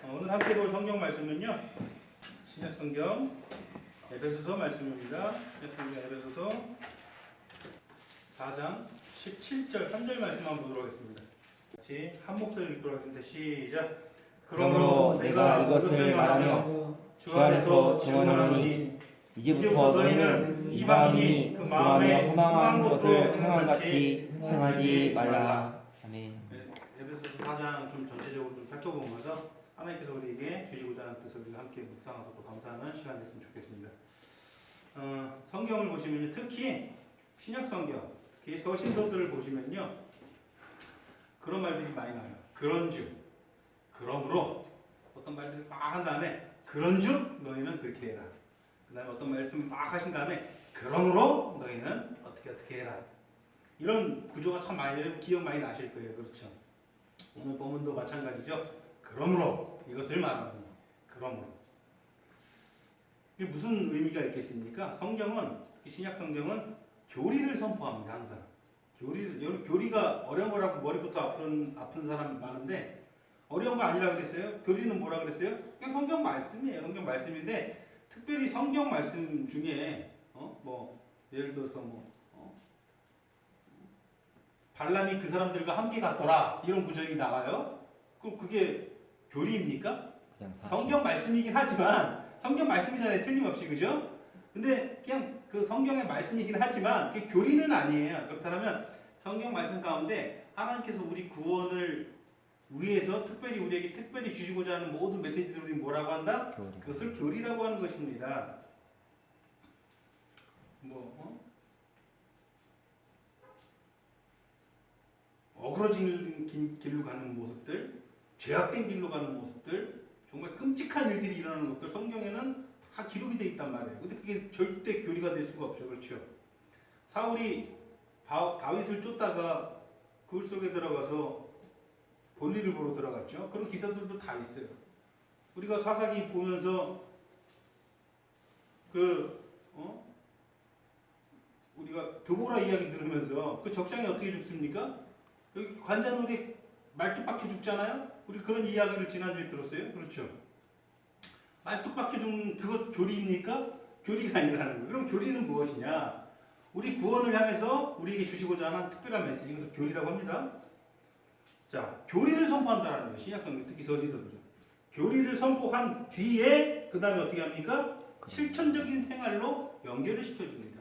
오늘 함께 볼 성경 말씀은요. 신약 성경 에베소서 말씀입니다. 신약 성경 에베소서 4장 17절 3절 말씀 한번 보도록 하겠습니다. 같이 한 목소리로 읽도록 하겠습니다. 시작. 그러므로 내가 이것을 말하며 주 안에서 증언하노니 이제부터 너희는 이방인이 그 마음에 허망한 것을 행한 같이 행하지 말라. 아멘. 에베소서 4장 좀 전체적으로 좀 살펴보면서 하나님께서 우리에게 주시고자 하는 뜻을 우리가 함께 묵상하고 또 감사하는 시간이 됐으면 좋겠습니다. 성경을 보시면요, 특히 신약 성경, 특히 서신서들을 보시면요, 그런 말들이 많이 나와요. 그런즉, 그러므로 어떤 말들을 막 한 다음에 그런즉 너희는 그렇게 해라. 그 다음에 어떤 말씀을 막 하신 다음에 그러므로 너희는 어떻게 해라. 이런 구조가 참 많이 기억 많이 나실 거예요. 그렇죠? 오늘 본문도 마찬가지죠. 그러므로 이것을 말하는 그러므로 이게 무슨 의미가 있겠습니까? 성경은 특히 신약 성경은 교리를 선포합니다. 항상 교리가 어려운 거라고 머리부터 아픈 사람 많은데 어려운 거 아니라 그랬어요. 교리는 뭐라 그랬어요? 그냥 성경 말씀이에요. 성경 말씀인데 특별히 성경 말씀 중에 예를 들어서 발람이 그 사람들과 함께 갔더라 이런 구절이 나와요. 그럼 그게 교리입니까? 성경 말씀이긴 하지만 성경 말씀이잖아요. 틀림없이. 그죠? 근데 그냥 그 성경의 말씀이긴 하지만 그게 교리는 아니에요. 그렇다면 성경 말씀 가운데 하나님께서 우리 구원을 위해서 특별히 우리에게 특별히 주시고자 하는 모든 메시지들을 뭐라고 한다? 교리. 그것을 교리라고 하는 것입니다. 어그러진 길로 가는 모습들, 죄악된 길로 가는 모습들, 정말 끔찍한 일들이 일어나는 것들 성경에는 다 기록이 되어 있단 말이에요. 근데 그게 절대 교리가 될 수가 없죠. 그렇죠? 사울이 다윗을 쫓다가 굴 속에 들어가서 볼일을 보러 들어갔죠. 그런 기사들도 다 있어요. 우리가 사사기 보면서 우리가 드보라 이야기 들으면서 그 적장이 어떻게 죽습니까? 여기 관자놀이 말뚝 박혀 죽잖아요. 우리 그런 이야기를 지난주에 들었어요. 그렇죠? 말뚝 박혀 죽는 그것 교리입니까? 교리가 아니라는 거예요. 그럼 교리는 무엇이냐? 우리 구원을 향해서 우리에게 주시고자 하는 특별한 메시지, 그래서 교리라고 합니다. 자, 교리를 선포한다는 거예요. 신약성경 특히 서신서들은 교리를 선포한 뒤에 그 다음에 어떻게 합니까? 실천적인 생활로 연결을 시켜줍니다.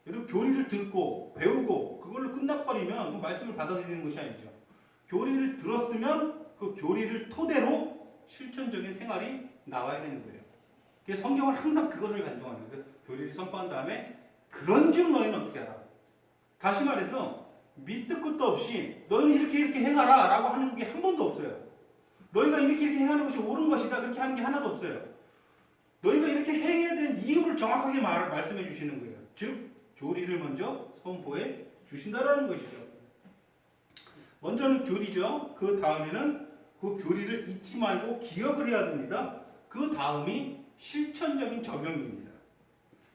여러분, 교리를 듣고 배우고 그걸로 끝나버리면 그 말씀을 받아들이는 것이 아니죠. 교리를 들었으면 그 교리를 토대로 실천적인 생활이 나와야 되는 거예요. 그래서 성경은 항상 그것을 간청하는 거예요. 교리를 선포한 다음에 그런즉 너희는 어떻게 하라. 다시 말해서 밑도 끝도 없이 너희는 이렇게 행하라 라고 하는 게 한 번도 없어요. 너희가 이렇게 행하는 것이 옳은 것이다 그렇게 하는 게 하나도 없어요. 너희가 이렇게 행해야 되는 이유를 정확하게 말씀해 주시는 거예요. 즉 교리를 먼저 선포해 주신다라는 것이죠. 먼저는 교리죠. 그 다음에는 그 교리를 잊지 말고 기억을 해야 됩니다. 그 다음이 실천적인 적용입니다.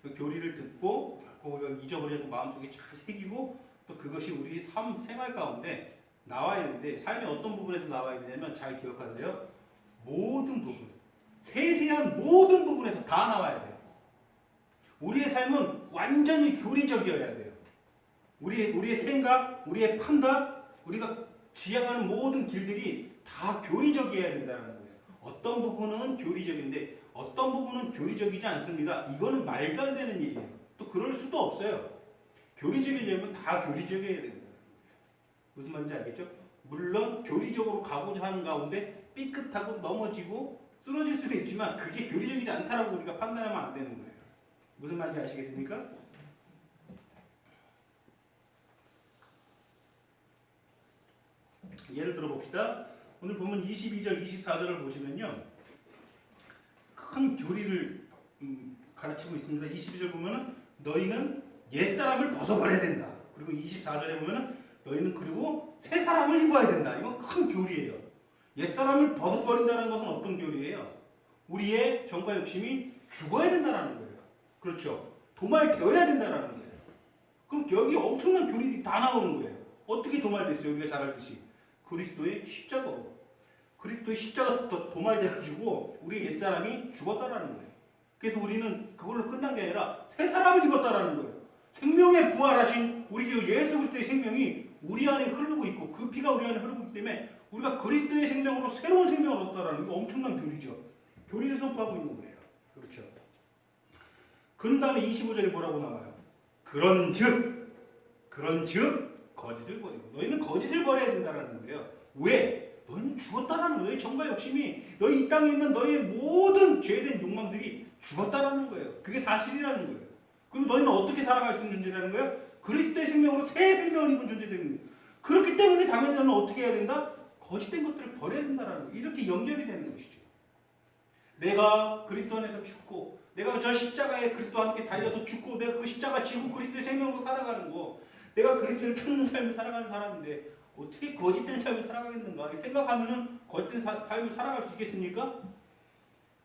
그 교리를 듣고 결코 우리가 잊어버리고 마음속에 잘 새기고 또 그것이 우리 생활 가운데 나와야 되는데 삶의 어떤 부분에서 나와야 되냐면 잘 기억하세요. 모든 부분, 세세한 모든 부분에서 다 나와야 돼요. 우리의 삶은 완전히 교리적이어야 돼요. 우리의 생각, 우리의 판단, 우리가 지향하는 모든 길들이 다 교리적이어야 된다는 거예요. 어떤 부분은 교리적인데 어떤 부분은 교리적이지 않습니다. 이거는 말도 안 되는 일이에요. 또 그럴 수도 없어요. 교리적이려면 다 교리적이어야 됩니다. 무슨 말인지 알겠죠? 물론 교리적으로 가고자 하는 가운데 삐끗하고 넘어지고 쓰러질 수도 있지만 그게 교리적이지 않다라고 우리가 판단하면 안 되는 거예요. 무슨 말인지 아시겠습니까? 예를 들어 봅시다. 오늘 보면 22절, 24절을 보시면요. 큰 교리를 가르치고 있습니다. 22절 보면은 너희는 옛사람을 벗어버려야 된다. 그리고 24절에 보면은 너희는 그리고 새 사람을 입어야 된다. 이건 큰 교리예요. 옛사람을 벗어버린다는 것은 어떤 교리예요? 우리의 정과 욕심이 죽어야 된다는 거예요. 그렇죠? 도말되어야 된다는 거예요. 그럼 여기 엄청난 교리들이 다 나오는 거예요. 어떻게 도말됐어요? 우리가 잘 알듯이 그리스도의 십자가로. 그리스도의 십자가 도말돼가지고 우리 옛사람이 죽었다라는 거예요. 그래서 우리는 그걸로 끝난 게 아니라 새 사람을 입었다라는 거예요. 생명에 부활하신 우리 주 예수 그리스도의 생명이 우리 안에 흐르고 있고 그 피가 우리 안에 흐르고 있기 때문에 우리가 그리스도의 생명으로 새로운 생명을 얻었다라는 이거 엄청난 교리죠. 교리를 선포하고 있는 거예요. 그렇죠. 그런 다음에 25절에 뭐라고 나와요? 그런즉 거짓을 버리고 너희는 거짓을 버려야 된다라는 거예요. 왜? 너희는 죽었다라는 거예요. 너희 정과 욕심이 너희 이 땅에 있는 너희의 모든 죄된 욕망들이 죽었다라는 거예요. 그게 사실이라는 거예요. 그럼 너희는 어떻게 살아갈 수 있는 존재라는 거예요? 그리스도의 생명으로 새 생명을 입은 존재되는 거예요. 그렇기 때문에 당연히 너는 어떻게 해야 된다? 거짓된 것들을 버려야 된다라는 거예요. 이렇게 연결이 되는 것이죠. 내가 그리스도 안에서 죽고 내가 저 십자가에 그리스도와 함께 달려서 죽고 내가 그 십자가 지고 그리스도의 생명으로 살아가는 거 내가 그리스도를 찾는 삶을 살아가는 사람인데 어떻게 거짓된 삶을 살아가겠는가 생각하면은 거짓된 삶을 살아갈 수 있겠습니까?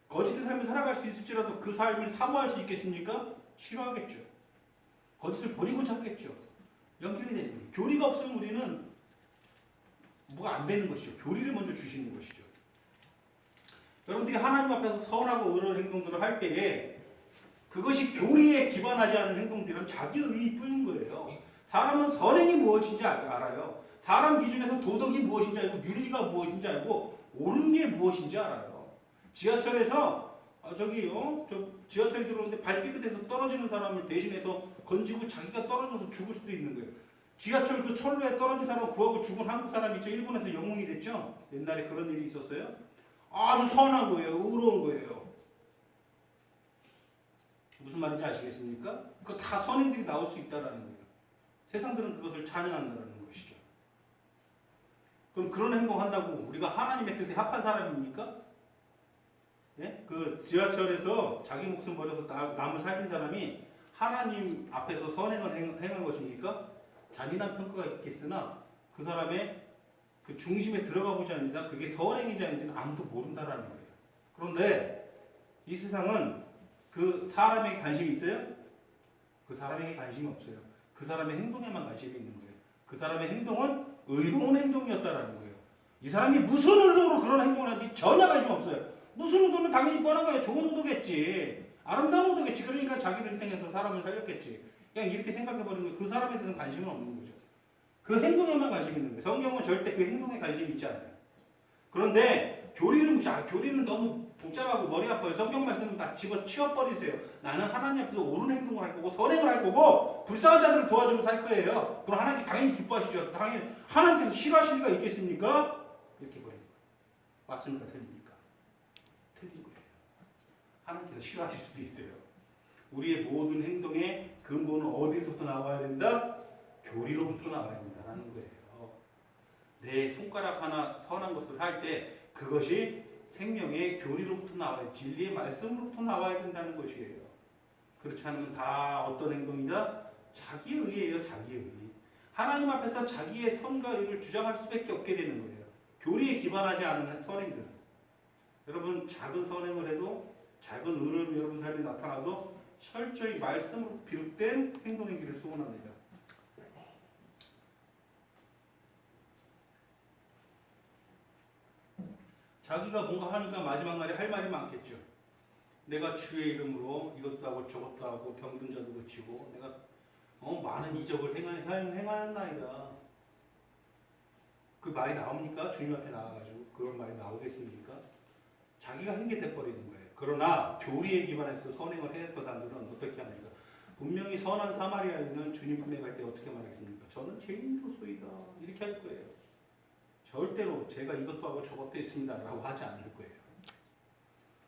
거짓된 삶을 살아갈 수 있을지라도 그 삶을 사모할 수 있겠습니까? 싫어하겠죠. 거짓을 버리고자 하겠죠. 연결이 되는 거예요. 교리가 없으면 우리는 뭐가 안 되는 것이죠. 교리를 먼저 주시는 것이죠. 여러분들이 하나님 앞에서 선하고 의로운 행동들을 할 때에 그것이 교리에 기반하지 않은 행동들은 자기 의의뿐인 거예요. 사람은 선행이 무엇인지 알아요. 사람 기준에서 도덕이 무엇인지 알고 윤리가 무엇인지 알고 옳은 게 무엇인지 알아요. 지하철에서 지하철이 들어오는데 발빛 끝에서 떨어지는 사람을 대신해서 건지고 자기가 떨어져서 죽을 수도 있는 거예요. 지하철 그 철로에 떨어진 사람 구하고 죽은 한국 사람이 있죠. 일본에서 영웅이 됐죠. 옛날에 그런 일이 있었어요. 아주 선한 거예요. 의로운 거예요. 무슨 말인지 아시겠습니까? 그거 다 선행들이 나올 수 있다라는 거예요. 세상들은 그것을 찬양한다는 것이죠. 그럼 그런 행동한다고 우리가 하나님의 뜻에 합한 사람입니까? 네? 그 지하철에서 자기 목숨 버려서 남을 살린 사람이 하나님 앞에서 선행을 행한 것입니까? 잔인한 평가가 있겠으나 그 사람의 그 중심에 들어가보지 않는 이상 그게 선행인지 아닌지는 아무도 모른다라는 거예요. 그런데 이 세상은 그 사람에게 관심이 있어요? 그 사람에게 관심이 없어요. 그 사람의 행동에만 관심이 있는 거예요. 그 사람의 행동은 의로운 행동이었다라는 거예요. 이 사람이 무슨 의도로 그런 행동을 하는지 전혀 관심 없어요. 무슨 의도는 당연히 뻔한 거예요. 좋은 의도겠지. 아름다운 의도겠지. 그러니까 자기를 희생해서 사람을 살렸겠지. 그냥 이렇게 생각해버리는 거예요. 그 사람에 대해서는 관심은 없는 거죠. 그 행동에만 관심이 있는 거예요. 성경은 절대 그 행동에 관심이 있지 않아요. 그런데 교리를 교리는 너무 복잡하고 머리 아파요. 성경 말씀을 다 집어치워버리세요. 나는 하나님 앞에서 옳은 행동을 할 거고 선행을 할 거고 불쌍한 자들을 도와주고 살 거예요. 그럼 하나님께 당연히 기뻐하시죠. 당연히 하나님께서 싫어하실 리가 있겠습니까? 이렇게 버립니다. 맞습니까? 틀립니까? 틀린 거예요. 하나님께서 싫어하실 수도 있어요. 우리의 모든 행동의 근본은 어디서부터 나와야 된다? 교리로부터 나와야 된다는 거예요. 내 손가락 하나 선한 것을 할 때 그것이 생명의 교리로부터 나와야 진리의 말씀으로부터 나와야 된다는 것이에요. 그렇지 않으면 다 어떤 행동이다? 자기의 의예요. 자기의 의. 하나님 앞에서 자기의 선과 의를 주장할 수밖에 없게 되는 거예요. 교리에 기반하지 않은 선행들. 여러분 작은 선행을 해도 작은 의를 여러분 삶에 나타나도 철저히 말씀으로 비롯된 행동이기를 소원합니다. 자기가 뭔가 하니까 마지막 날에 할 말이 많겠죠. 내가 주의 이름으로 이것도 하고 저것도 하고 병든 자도 고치고 내가 많은 이적을 행하였나이다. 그 말이 나옵니까? 주님 앞에 나와가지고 그런 말이 나오겠습니까? 자기가 한 게 돼버리는 거예요. 그러나 교리에 기반해서 선행을 해냈던 사람들은 어떻게 합니까? 분명히 선한 사마리아인은 주님 품에 갈 때 어떻게 말하겠습니까? 저는 죄인으로소이다. 이렇게 할 거예요. 절대로 제가 이것도 하고 저것도 했습니다 라고 하지 않을 거예요.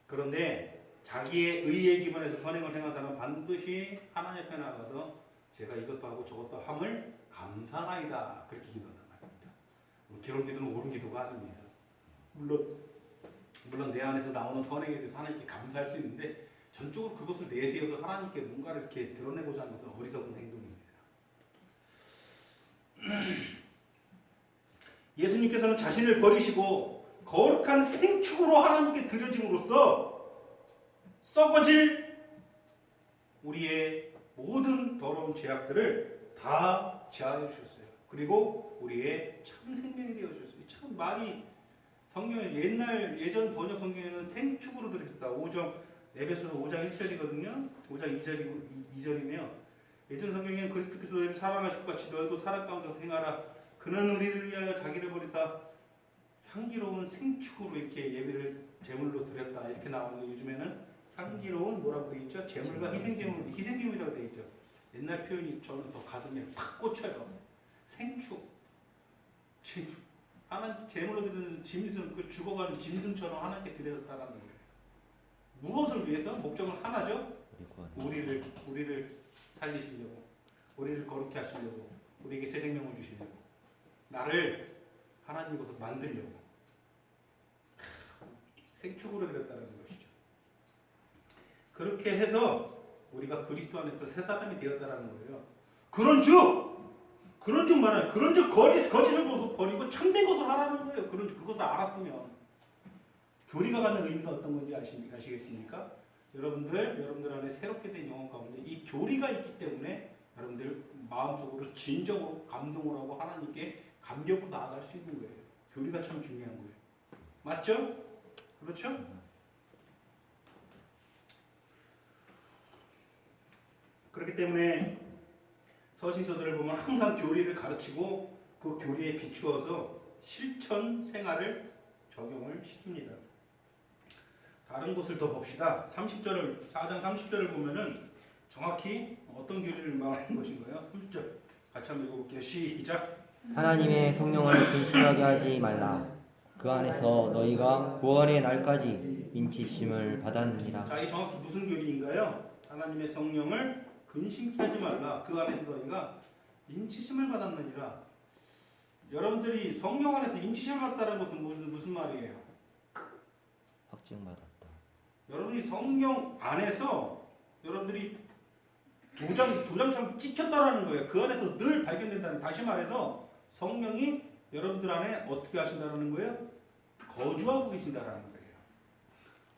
그런데 자기의 의에 기반해서 선행을 행한 사람은 반드시 하나님 앞에 나가서 제가 이것도 하고 저것도 함을 감사하이다 그렇게 기도한단 말입니다. 괴로운 기도는 옳은 기도가 아닙니다. 물론 내 안에서 나오는 선행에 대해서 하나님께 감사할 수 있는데 전적으로 그것을 내세워서 하나님께 뭔가를 이렇게 드러내고자 하는 것은 어리석은 행동입니다. 예수님께서는 자신을 버리시고 거룩한 생축으로 하나님께 드려짐으로써 썩어질 우리의 모든 더러운 죄악들을 다 제하여 주셨어요. 그리고 우리의 참 생명이 되어 주셨어요. 참 말이 성경에 예전 번역 성경에는 생축으로 들어있다. 5장 에베소서 5장 1절이거든요. 5장 2절이며 예전 성경에는 그리스도께서 너희를 사랑하실 것 같이 너희도 사랑 가운데서 행하라. 그는 우리를 위하여 자기를 버리사 향기로운 생축으로 이렇게 예배를 제물로 드렸다. 이렇게 나오는 요즘에는 향기로운 뭐라고 되어 있죠? 제물과 희생제물이라고 되어 있죠. 옛날 표현이 저는 더 가슴에 팍 꽂혀요. 생축. 하나님 제물로 드리는 짐승, 그 죽어가는 짐승처럼 하나님께 드렸다라는 거예요. 무엇을 위해서? 목적은 하나죠. 우리를 살리시려고, 우리를 거룩해 하시려고, 우리에게 새 생명을 주시려고, 나를 하나님 것으로 만들려고 생축으로 드렸다는 것이죠. 그렇게 해서 우리가 그리스도 안에서 새 사람이 되었다라는 거예요. 그런 즉 말하는 그런 즉 거짓을 버리고 참된 것을 하라는 거예요. 그것을 알았으면 교리가 갖는 의미가 어떤 건지 아시겠습니까? 여러분들 안에 새롭게 된 영혼 가운데 이 교리가 있기 때문에 여러분들 마음속으로 진정으로 감동을 하고 하나님께 감격으로 나아갈 수 있는 거예요. 교리가 참 중요한 거예요. 맞죠? 그렇죠? 그렇기 때문에 서신서들을 보면 항상 교리를 가르치고 그 교리에 비추어서 실천 생활을 적용을 시킵니다. 다른 곳을 더 봅시다. 4장 30절을 보면은 정확히 어떤 교리를 말하는 것인가요? 30절 같이 한번 읽어볼게요. 시작. 하나님의 성령을 근심하게 하지 말라. 그 안에서 너희가 구원의 날까지 인치심을 받았느니라. 자, 이 정확히 무슨 교리인가요? 하나님의 성령을 근심케 하지 말라. 그 안에서 너희가 인치심을 받았느니라. 여러분들이 성령 안에서 인치심을 받았다는 것은 무슨 말이에요? 확증받았다. 여러분이 성령 안에서 여러분들이 도장처럼 찍혔다라는 거예요. 그 안에서 늘 발견된다는. 다시 말해서 성령이 여러분들 안에 어떻게 하신다는 거예요? 거주하고 계신다라는 거예요.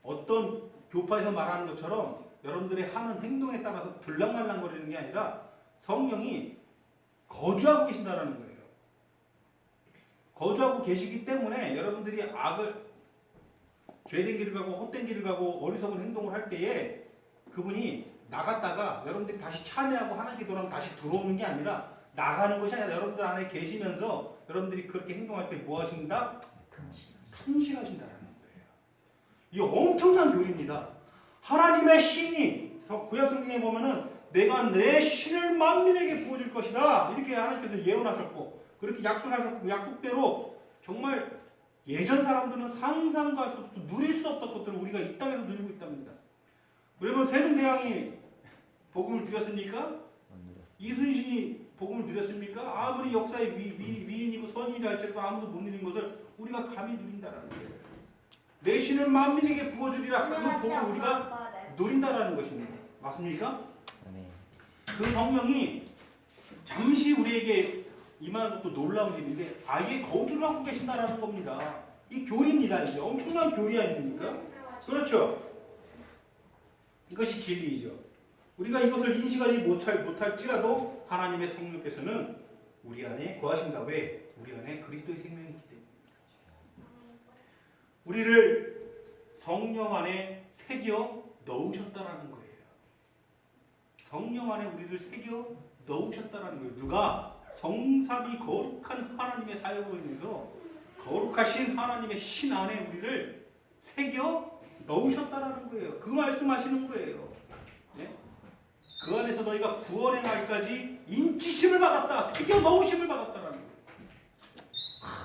어떤 교파에서 말하는 것처럼 여러분들이 하는 행동에 따라서 들락날락거리는 게 아니라 성령이 거주하고 계신다라는 거예요. 거주하고 계시기 때문에 여러분들이 죄된 길을 가고 헛된 길을 가고 어리석은 행동을 할 때에 그분이 나갔다가 여러분들이 다시 참여하고 하나님께 돌아오면 다시 들어오는 게 아니라 나가는 것이 아니라 여러분들 안에 계시면서 여러분들이 그렇게 행동할 때 뭐 하신다? 탄식하신다라는 거예요. 이 엄청난 교리입니다. 하나님의 신이 구약 성경에 보면은 내가 내 신을 만민에게 부어줄 것이다. 이렇게 하나님께서 예언하셨고 그렇게 약속하셨고 약속대로 정말 예전 사람들은 상상도 할 수 없고 누릴 수 없던 것들을 우리가 이 땅에서 누리고 있답니다. 여러분 세종대왕이 복음을 드렸습니까? 이순신이 복음을 드렸습니까? 아무리 역사의 위인이고 선인이라 할지라도 아무도 못 누린 것을 우리가 감히 누린다라는 거예요. 내 신을 만민에게 부어주리라. 그 복을 우리가 누린다라는 것입니다. 맞습니까? 네. 그 성령이 잠시 우리에게 임하는 것도 놀라운 일인데 아예 거주를 하고 계신다라는 겁니다. 이 교리입니다. 이게 엄청난 교리 아닙니까? 그렇죠? 이것이 진리이죠. 우리가 이것을 인식하지 못할지라도 하나님의 성령께서는 우리 안에 거하신다. 왜? 우리 안에 그리스도의 생명이 있기 때문에. 우리를 성령 안에 새겨 넣으셨다라는 거예요. 성령 안에 우리를 새겨 넣으셨다라는 거예요. 누가? 성삼위 거룩한 하나님의 사역으로 인해서 거룩하신 하나님의 신 안에 우리를 새겨 넣으셨다라는 거예요. 그 말씀하시는 거예요. 네? 그 안에서 너희가 구원의 날까지 인치심을 받았다. 새겨 넣으심을 받았다라는 거예요.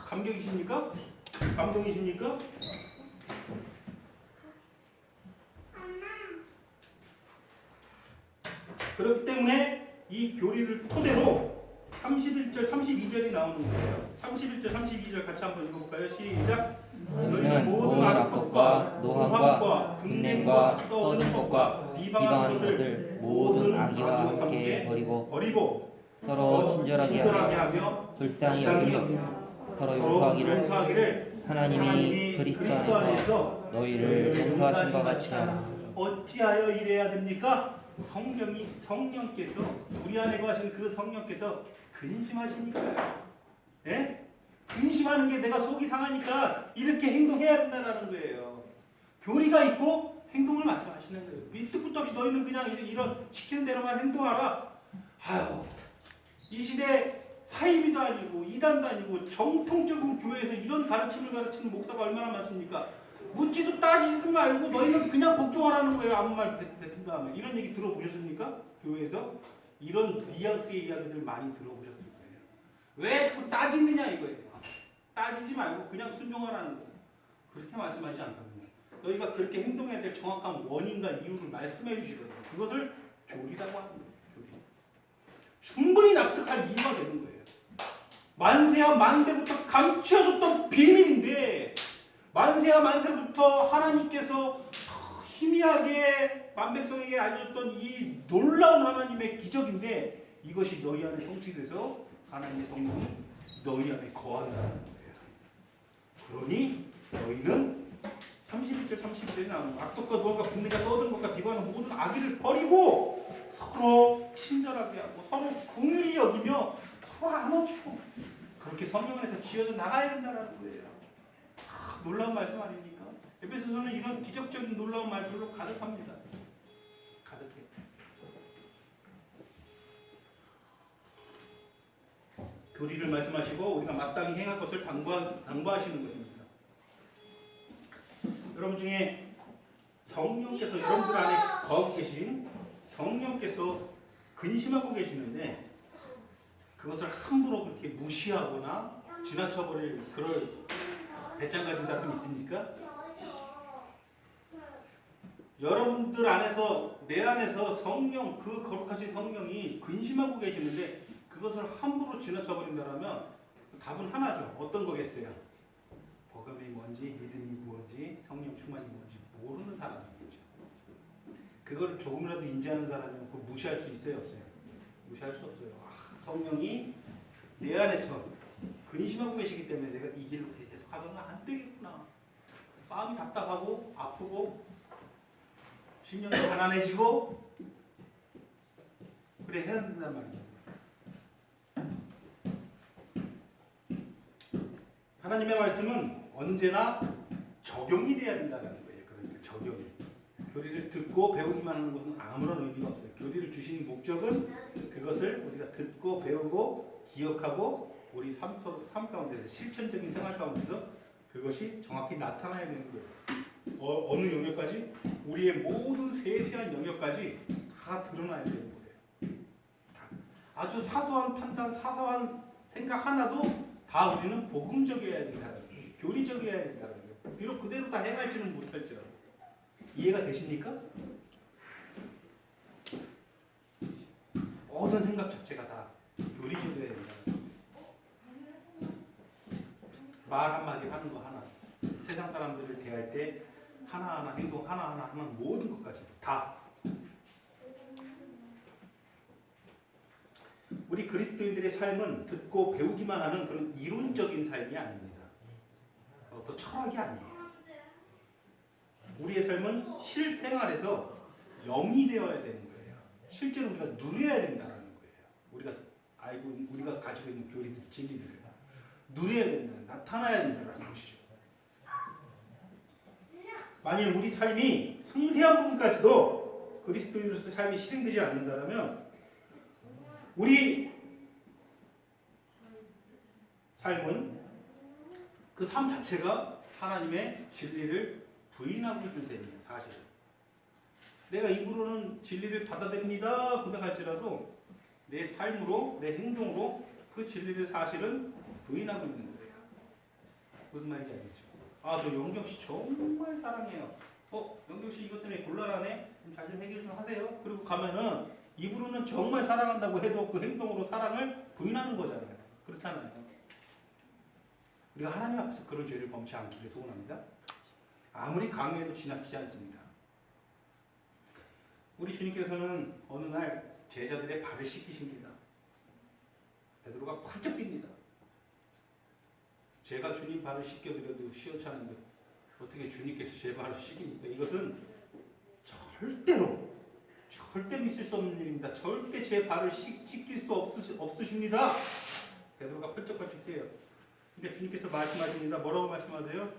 감격이십니까? 감동이십니까? 그렇기 때문에 이 교리를 토대로 31절, 32절이 나오는 거예요. 31절, 32절 같이 한번 읽어볼까요? 시작. 너희는 모든 악법과 노함과 분냄과 떠드는 것과 비방하는 것을 모든 악의와 함께 버리고 서로 친절하게 하며 불쌍히 여기며 서로 용서하기를 하나님이 그리스도 안에서 너희를 용서하신 것 같이 하라. 어찌하여 이래야 됩니까? 성령께서 우리 안에 거하신 그 성령께서 근심하시니까요. 예? 근심하는 게 내가 속이 상하니까 이렇게 행동해야 된다는 거예요. 교리가 있고 행동을 말씀하시는 거예요. 밑도 끝도 없이 너희는 그냥 이런 시키는 대로만 행동하라. 아유, 이 시대 사이비도 아니고 이단도 아니고 정통적인 교회에서 이런 가르침을 가르치는 목사가 얼마나 많습니까? 묻지도 따지지도 말고 너희는 그냥 복종하라는 거예요. 아무 말 뱉은 다음에. 이런 얘기 들어보셨습니까? 교회에서? 이런 뉘앙스의 이야기들 많이 들어보셨을 거예요. 왜 자꾸 따지느냐 이거예요. 따지지 말고 그냥 순종하라는 거예요. 그렇게 말씀하지 않거든요. 너희가 그렇게 행동해야 될 정확한 원인과 이유를 말씀해 주시거든요. 그것을 교리라고 하는 거예요. 교리. 충분히 납득할 이유가 되는 거예요. 만세와 만대부터 감추어졌던 비밀인데 만세와 만세부터 하나님께서 희미하게 만백성에게 알려줬던 이 놀라운 하나님의 기적인데 이것이 너희 안에 성취돼서 하나님의 성령이 너희 안에 거한다는 거예요. 그러니 너희는 31절 32절에 나오는 악독과 누원과 분내가 떠드는 것과 비방하는 모든 악의를 버리고 서로 친절하게 하고 서로 긍휼히 여기며 서로 안아주고 그렇게 성령 안에서 지어져 나가야 된다는 거예요. 놀라운 말씀 아닙니까? 에베소서는 이런 기적적인 놀라운 말들로 가득합니다. 가득해. 교리를 말씀하시고 우리가 마땅히 행할 것을 당부하시는 것입니다. 여러분 중에 성령께서 여러분들 안에 거하고 계신 성령께서 근심하고 계시는데 그것을 함부로 그렇게 무시하거나 지나쳐버릴 그럴 배짱 가진 사람이 있습니까? 여러분들 안에서 내 안에서 성령 그 거룩하신 성령이 근심하고 계시는데 그것을 함부로 지나쳐버린다면 답은 하나죠. 어떤 거겠어요? 복음이 뭔지 믿음이 뭔지 성령 충만이 뭔지 모르는 사람이겠죠. 그걸 조금이라도 인지하는 사람이면 그거 무시할 수 있어요 없어요? 무시할 수 없어요. 성령이 내 안에서 근심하고 계시기 때문에 내가 이 길로 계속 가서는 안 되겠구나. 마음이 답답하고 아프고 심령이 가난해지고 그래 해야 된단 말이에요. 하나님의 말씀은 언제나 적용이 돼야 된다는 거예요. 그러니까 적용이. 교리를 듣고 배우기만 하는 것은 아무런 의미가 없어요. 교리를 주신 목적은 그것을 우리가 듣고 배우고 기억하고 우리 삶 가운데서 실천적인 생활 가운데서 그것이 정확히 나타나야 되는 거예요. 어느 영역까지? 우리의 모든 세세한 영역까지 다 드러나야 되는 거예요. 아주 사소한 판단, 사소한 생각 하나도 다 우리는 복음적이어야 된다는 거예요. 교리적이어야 된다는 거예요. 비록 그대로 다 행할지는 못할지라도. 이해가 되십니까? 모든 생각 자체가 다 교리적이어야 된다는 거예요. 말 한마디 하는 거 하나, 세상 사람들을 대할 때 하나하나 행동 하나하나 하는 모든 것까지 다 우리 그리스도인들의 삶은 듣고 배우기만 하는 그런 이론적인 삶이 아닙니다. 또 철학이 아니에요. 우리의 삶은 실생활에서 영이 되어야 되는 거예요. 실제로 우리가 누려야 된다는 거예요. 우리가 가지고 있는 교리들, 진리들을 누려야 된다, 나타나야 된다는 것이죠. 만일 우리 삶이 상세한 부분까지도 그리스도인으로서의 삶이 실행되지 않는다면 우리 삶은 그 삶 자체가 하나님의 진리를 부인하고 있는 셈이에요. 사실은. 내가 입으로는 진리를 받아들입니다 고백할지라도 내 삶으로, 내 행동으로 그 진리를 사실은 부인하고 있는 거예요. 무슨 말인지 알겠죠? 저 영경씨 정말 사랑해요. 영경씨 이것 때문에 곤란하네? 잘 좀 해결 좀 하세요. 그리고 가면은 입으로는 정말 사랑한다고 해도 그 행동으로 사랑을 부인하는 거잖아요. 그렇잖아요. 우리가 하나님 앞에서 그런 죄를 범치 않기를 소원합니다. 아무리 강요해도 지나치지 않습니다. 우리 주님께서는 어느 날 제자들의 발을 씻기십니다. 베드로가 펄쩍 뜁니다. 제가 주님 발을 씻겨드려도 시원찮은데 어떻게 주님께서 제 발을 씻깁니까? 이것은 절대로 있을 수 없는 일입니다. 절대 제 발을 씻길 수 없으십니다. 베드로가 펄쩍펄쩍 뛰어요. 그러니까 주님께서 말씀하십니다. 뭐라고 말씀하세요?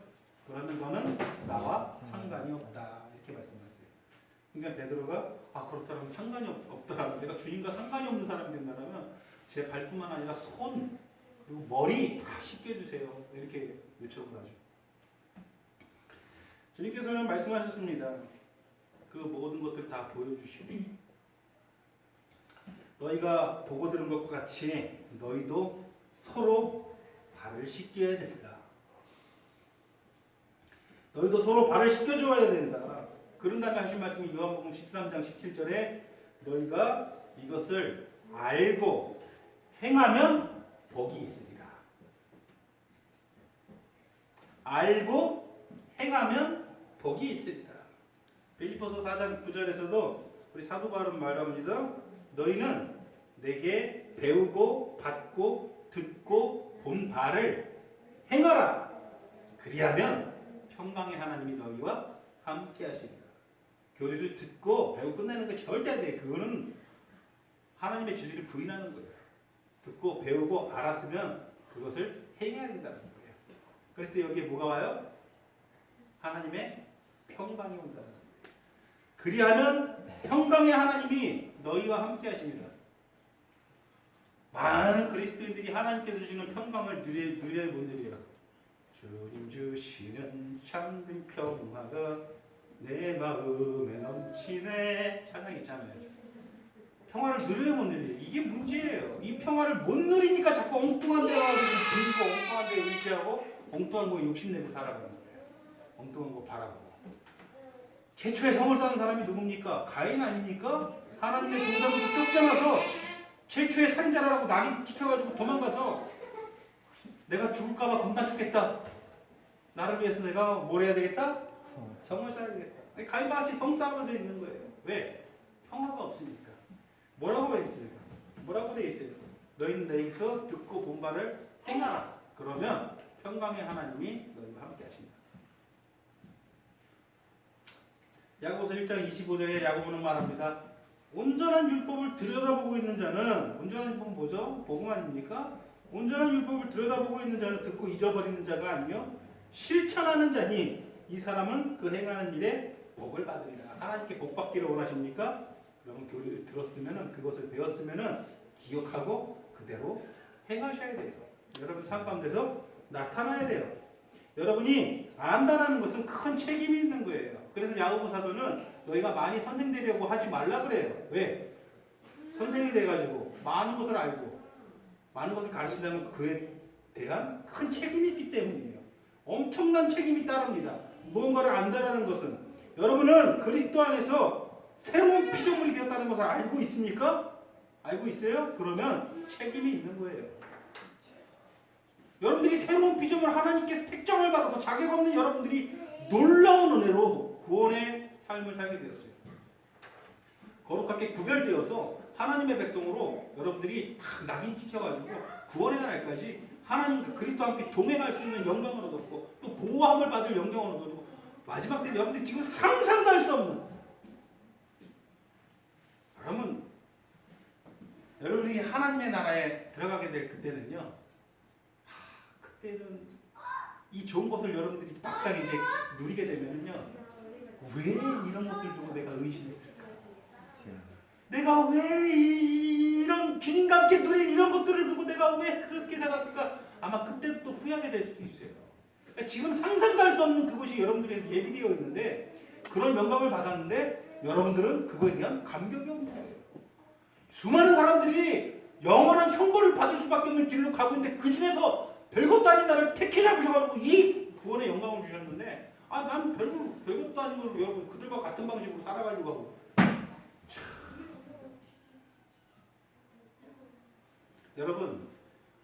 그러는 거는 나와 상관이 없다. 이렇게 말씀하세요. 그러니까 베드로가 그렇다면 상관이 없더라. 내가 주님과 상관이 없는 사람이 된다면 제 발뿐만 아니라 손 그리고 머리 다 씻겨주세요. 이렇게 요청을 하죠. 주님께서는 말씀하셨습니다. 그 모든 것들을 다 보여주시고 너희가 보고 들은 것과 같이 너희도 서로 발을 씻겨야 된다. 너희도 서로 발을 씻겨줘야 된다. 그런 다음에 하신 말씀이 요한복음 13장 17절에 너희가 이것을 알고 행하면 복이 있으리라. 알고 행하면 복이 있으리라. 빌립보서 4장 9절에서도 우리 사도 바울은 말합니다. 너희는 내게 배우고 받고 듣고 본 바를 행하라. 그리하면 평강의 하나님이 너희와 함께 하시리라. 교리를 듣고 배우고 끝내는 게 절대 안 돼. 그거는 하나님의 진리를 부인하는 거예요. 듣고 배우고 알았으면 그것을 행해야 된다는 거예요. 그랬을 때 여기에 뭐가 와요? 하나님의 평강이 온다는 거예요. 그리하면 평강의 하나님이 너희와 함께 하십니다. 많은 그리스도인들이 하나님께서 주시는 평강을 누려야 분들이에요. 주님 주시는 참된 평화가 내 마음에 넘치네. 찬양 있잖아요. 평화를 누려야 못 누려요. 이게 문제예요. 이 평화를 못 누리니까 자꾸 엉뚱한 데 가지고 빌고 엉뚱한 데 의지하고 엉뚱한 거 욕심내고 살아가는 거예요. 엉뚱한 거 바라고. 최초에 성을 쌓은 사람이 누굽니까? 가인 아닙니까? 하나님의 동산으로 쫓겨나서 최초의 살인자라고 낙인 찍혀가지고 도망가서 내가 죽을까봐 겁나 죽겠다. 나를 위해서 내가 뭘 해야 되겠다? 성을 쌓아야 되겠다. 가인과 같이 성싸움을 돼 있는 거예요. 왜? 평화가 없으니까. 뭐라고 돼 있습니까? 뭐라고 돼 있어요? 너희는 내게서 듣고 본 바를 행하라. 그러면 평강의 하나님이 너희와 함께 하신다. 야고보서 1장 25절에 야고보는 말합니다. 온전한 율법을 들여다보고 있는 자는, 온전한 율법은 뭐죠? 복음 아닙니까? 온전한 율법을 들여다보고 있는 자는 듣고 잊어버리는 자가 아니며 실천하는 자니 이 사람은 그 행하는 일에 복을 받으리라. 하나님께 복 받기를 원하십니까? 그러면 교리를 들었으면, 그것을 배웠으면 기억하고 그대로 행하셔야 돼요. 여러분 삶 가운데서 나타나야 돼요. 여러분이 안다라는 것은 큰 책임이 있는 거예요. 그래서 야고보 사도는 너희가 많이 선생 되려고 하지 말라 그래요. 왜? 선생이 돼가지고 많은 것을 알고 많은 것을 가르친다면 그에 대한 큰 책임이 있기 때문이에요. 엄청난 책임이 따릅니다. 무언가를 안다라는 것은. 여러분은 그리스도 안에서 새로운 피조물이 되었다는 것을 알고 있습니까? 알고 있어요? 그러면 책임이 있는 거예요. 여러분들이 새로운 피조물 하나님께 택정을 받아서 자격 없는 여러분들이 놀라운 은혜로 구원의 삶을 살게 되었어요. 거룩하게 구별되어서 하나님의 백성으로 여러분들이 딱 낙인 찍혀가지고 구원의 날까지 하나님과 그리스도와 함께 동행할 수 있는 영광을 얻었고 또 보호함을 받을 영광을 얻었고 마지막 때 여러분들이 지금 상상도 할 수 없는 그러면 여러분이 하나님의 나라에 들어가게 될 그때는요. 그때는 이 좋은 것을 여러분들이 막상 이제 누리게 되면요. 왜 이런 것을 두고 내가 의심했을까? 내가 왜 이런 주님과 함께 누릴 이런 것들을 두고 내가 왜 그렇게 살았을까? 아마 그때부터 후회하게 될 수도 있어요. 그러니까 지금 상상도 할 수 없는 그것이 여러분들에게 예비되어 있는데 그런 영광을 받았는데 여러분들은 그거에 대한 감격이 없는 거예요. 수많은 사람들이 영원한 형벌을 받을 수밖에 없는 길로 가고 있는데 그 중에서 별것도 아닌 나를 택해 잡으셔가지고 이 구원의 영광을 주셨는데 난 별것도 아닌 걸로 여러분 그들과 같은 방식으로 살아가려고 하고 참. 여러분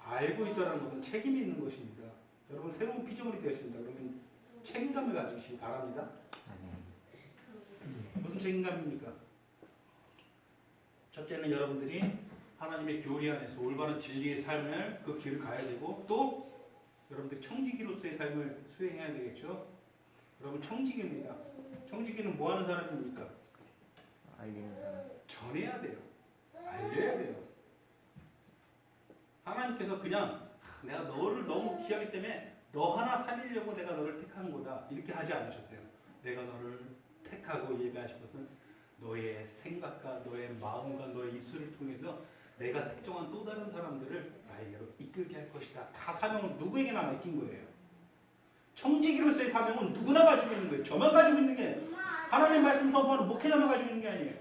알고 있다는 것은 책임이 있는 것입니다. 여러분 새로운 피조물이 되었습니다. 여러분 책임감을 가지시기 바랍니다. 무슨 책임감입니까? 첫째는 여러분들이 하나님의 교리 안에서 올바른 진리의 삶을 그 길을 가야 되고 또 여러분들이 청지기로서의 삶을 수행해야 되겠죠. 여러분 청지기입니다. 청지기는 뭐 하는 사람입니까? 알리는 사람. 전해야 돼요. 알려야 돼요. 하나님께서 그냥 내가 너를 너무 귀하기 때문에 너 하나 살리려고 내가 너를 택한 거다. 이렇게 하지 않으셨어요. 내가 너를 택하고 예배하신 것은 너의 생각과 너의 마음과 너의 입술을 통해서 내가 특정한 또 다른 사람들을 나에게로 이끌게 할 것이다. 다 사명은 누구에게나 맡긴 거예요. 청지기로서의 사명은 누구나 가지고 있는 거예요. 저만 가지고 있는 게 아니에요. 하나님 말씀 선포하는 목회자만 가지고 있는 게 아니에요.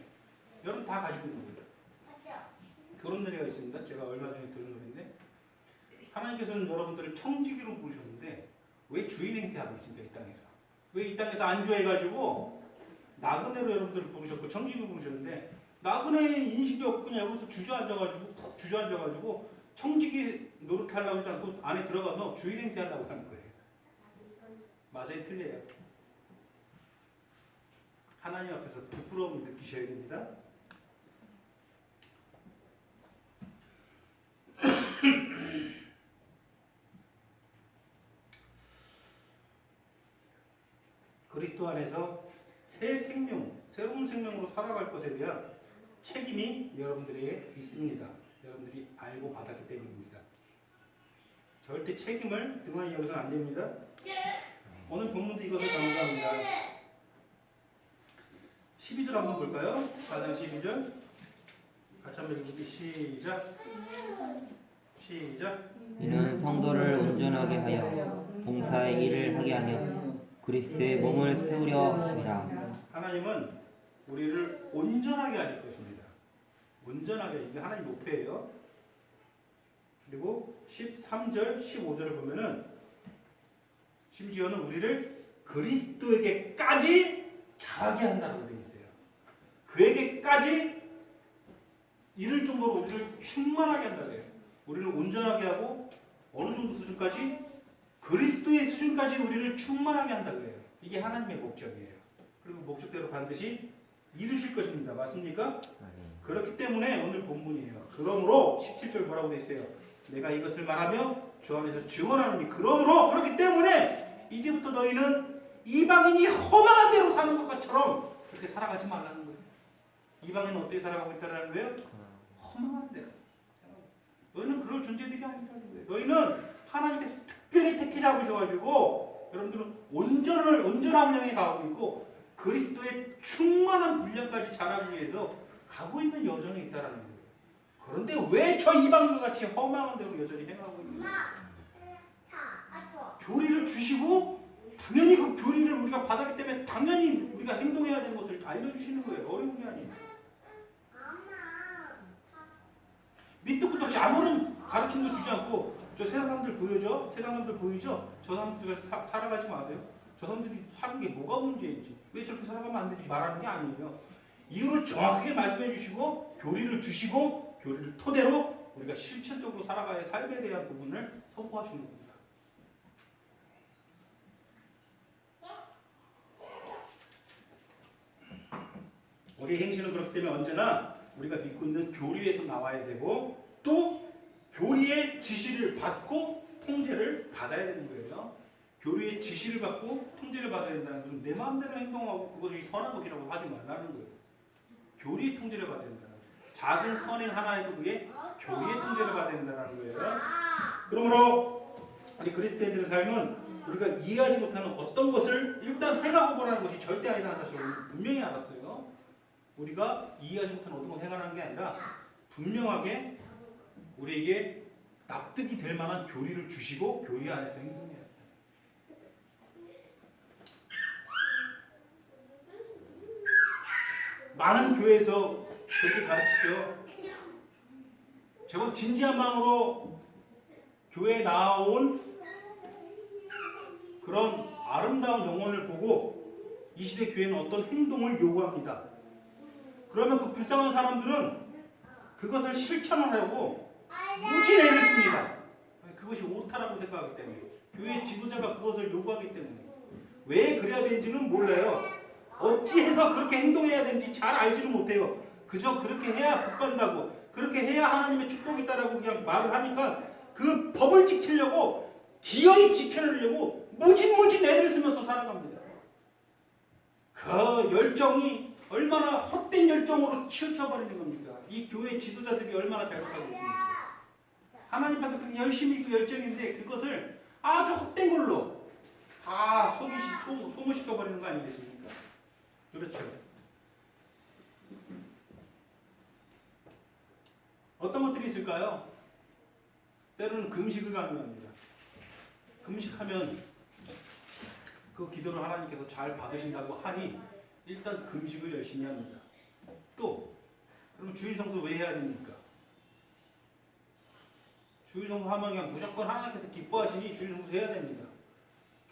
여러분 다 가지고 있는 거예요. 그런 노래가 있습니다. 제가 얼마 전에 들은 노래인데 하나님께서는 여러분들을 청지기로 부르셨는데 왜 주인 행세하고 있습니까? 이 땅에서. 왜 이 땅에서 안주해가지고 나그네로 여러분들을 부르셨고 청지기로 부르셨는데 나그네 인식이 없고 그냥 여기서 주저앉아가지고 푹 주저앉아가지고 청지기 노릇하려고 하지 않고 안에 들어가서 주인 행세하려고 하는 거예요. 맞아요? 틀려요? 하나님 앞에서 부끄러움을 느끼셔야 됩니다. 그리스도 안에서 새 생명, 새로운 생명으로 살아갈 것에 대한 책임이 여러분들에게 있습니다. 여러분들이 알고 받았기 때문입니다. 절대 책임을 등한히 여기서는 안 됩니다. 오늘 본문도 이것을 강조합니다. 12절 한번 볼까요? 4장 12절 같이 한번 읽어볼게요. 시작. 이는 성도를 온전하게 하여 봉사의 일을 하게 하며 그리스도의 몸을 세우려 하심이라. 하나님은 우리를 온전하게 하실 것입니다. 온전하게, 이게 하나님 목표예요. 그리고 13절, 15절을 보면은 심지어는 우리를 그리스도에게까지 자라게 한다고 되어 있어요. 그에게까지 이를 정도로 우리를 충만하게 한다고 해요. 우리를 온전하게 하고 어느 정도 수준까지? 그리스도의 수준까지 우리를 충만하게 한다고 해요. 이게 하나님의 목적이에요. 그리고 목적대로 반드시 이루실 것입니다. 맞습니까? 그렇기 때문에 오늘 본문이에요. 그러므로 17절 뭐라고 되어 있어요? 내가 이것을 말하며 주 안에서 증언하노니 그러므로 그렇기 때문에 이제부터 너희는 이방인이 허망한 대로 사는 것처럼 그렇게 살아가지 말라는 거예요. 이방인은 어떻게 살아가고 있다는 거예요? 허망한 대로. 너희는 그럴 존재들이 아니라는 거예요. 너희는 하나님께서 특별히 택해 잡으셔가지고 여러분들은 온전함 향해 가고 있고 그리스도의 충만한 분량까지 자라기 위해서 가고 있는 여정에 있다는 거예요. 그런데 왜 저 이방인과 같이 허망한 대로 여전히 행하고 있는가? 교리를 주시고 당연히 그 교리를 우리가 받았기 때문에 당연히 우리가 행동해야 되는 것을 알려주시는 거예요. 어려운 게 아니에요. 밑도 끝도 없이 아무런 가르침도 주지 않고 저 세상 사람들 보여줘? 세상 사람들 보이죠? 저 사람들과 살아가지 마세요. 저 사람들이 사는 게 뭐가 문제인지 왜 저렇게 살아가면 안 되지 말하는 게 아니에요. 이유를 정확하게 말씀해 주시고 교리를 주시고 교리를 토대로 우리가 실천적으로 살아가야 할 삶에 대한 부분을 선포하시는 겁니다. 우리의 행실은 그렇기 때문에 언제나 우리가 믿고 있는 교리에서 나와야 되고 또 교리의 지시를 받고 통제를 받아야 되는 거예요. 교리의 지시를 받고 통제를 받아야 된다는 것은 내 마음대로 행동하고 그것이 선한 것이라고 하지 말라는 거예요. 교리의 통제를 받아야 된다는 거예요. 작은 선행 하나에도 그게 교리의 통제를 받아야 된다는 거예요. 그러므로 우리 그리스도인들의 삶은 우리가 이해하지 못하는 어떤 것을 일단 행하고 보라는 것이 절대 아니라는 사실을 분명히 알았어요. 우리가 이해하지 못하는 어떤 것을 행하는 게 아니라 분명하게 우리에게 납득이 될 만한 교리를 주시고 교리 안에서 행동해야 돼요. 많은 교회에서 그렇게 가르치죠. 제법 진지한 마음으로 교회에 나온 그런 아름다운 영혼을 보고 이 시대 교회는 어떤 행동을 요구합니다. 그러면 그 불쌍한 사람들은 그것을 실천하려고 무지 애를 씁니다. 그것이 옳다라고 생각하기 때문에 교회 지도자가 그것을 요구하기 때문에 왜 그래야 되는지는 몰라요. 어찌해서 그렇게 행동해야 되는지 잘 알지는 못해요. 그저 그렇게 해야 복 받는다고 그렇게 해야 하나님의 축복이 있다라고 그냥 말을 하니까 그 법을 지키려고 기어이 지켜내려고 무진 애를 쓰면서 살아갑니다. 그 열정이 얼마나 헛된 열정으로 치우쳐버리는 겁니까? 이 교회 지도자들이 얼마나 잘못하고 있습니까? 하나님 앞에서 그렇게 열심히 있고 열정인데 그것을 아주 헛된 걸로 다 소모시켜버리는 거 아니겠습니까? 그렇죠. 어떤 것들이 있을까요? 때로는 금식을 강요합니다. 금식하면 그 기도를 하나님께서 잘 받으신다고 하니 일단 금식을 열심히 합니다. 또 그럼 주일성수 왜 해야 됩니까? 주일성수 하면 그냥 무조건 하나님께서 기뻐하시니 주일성수 해야 됩니다.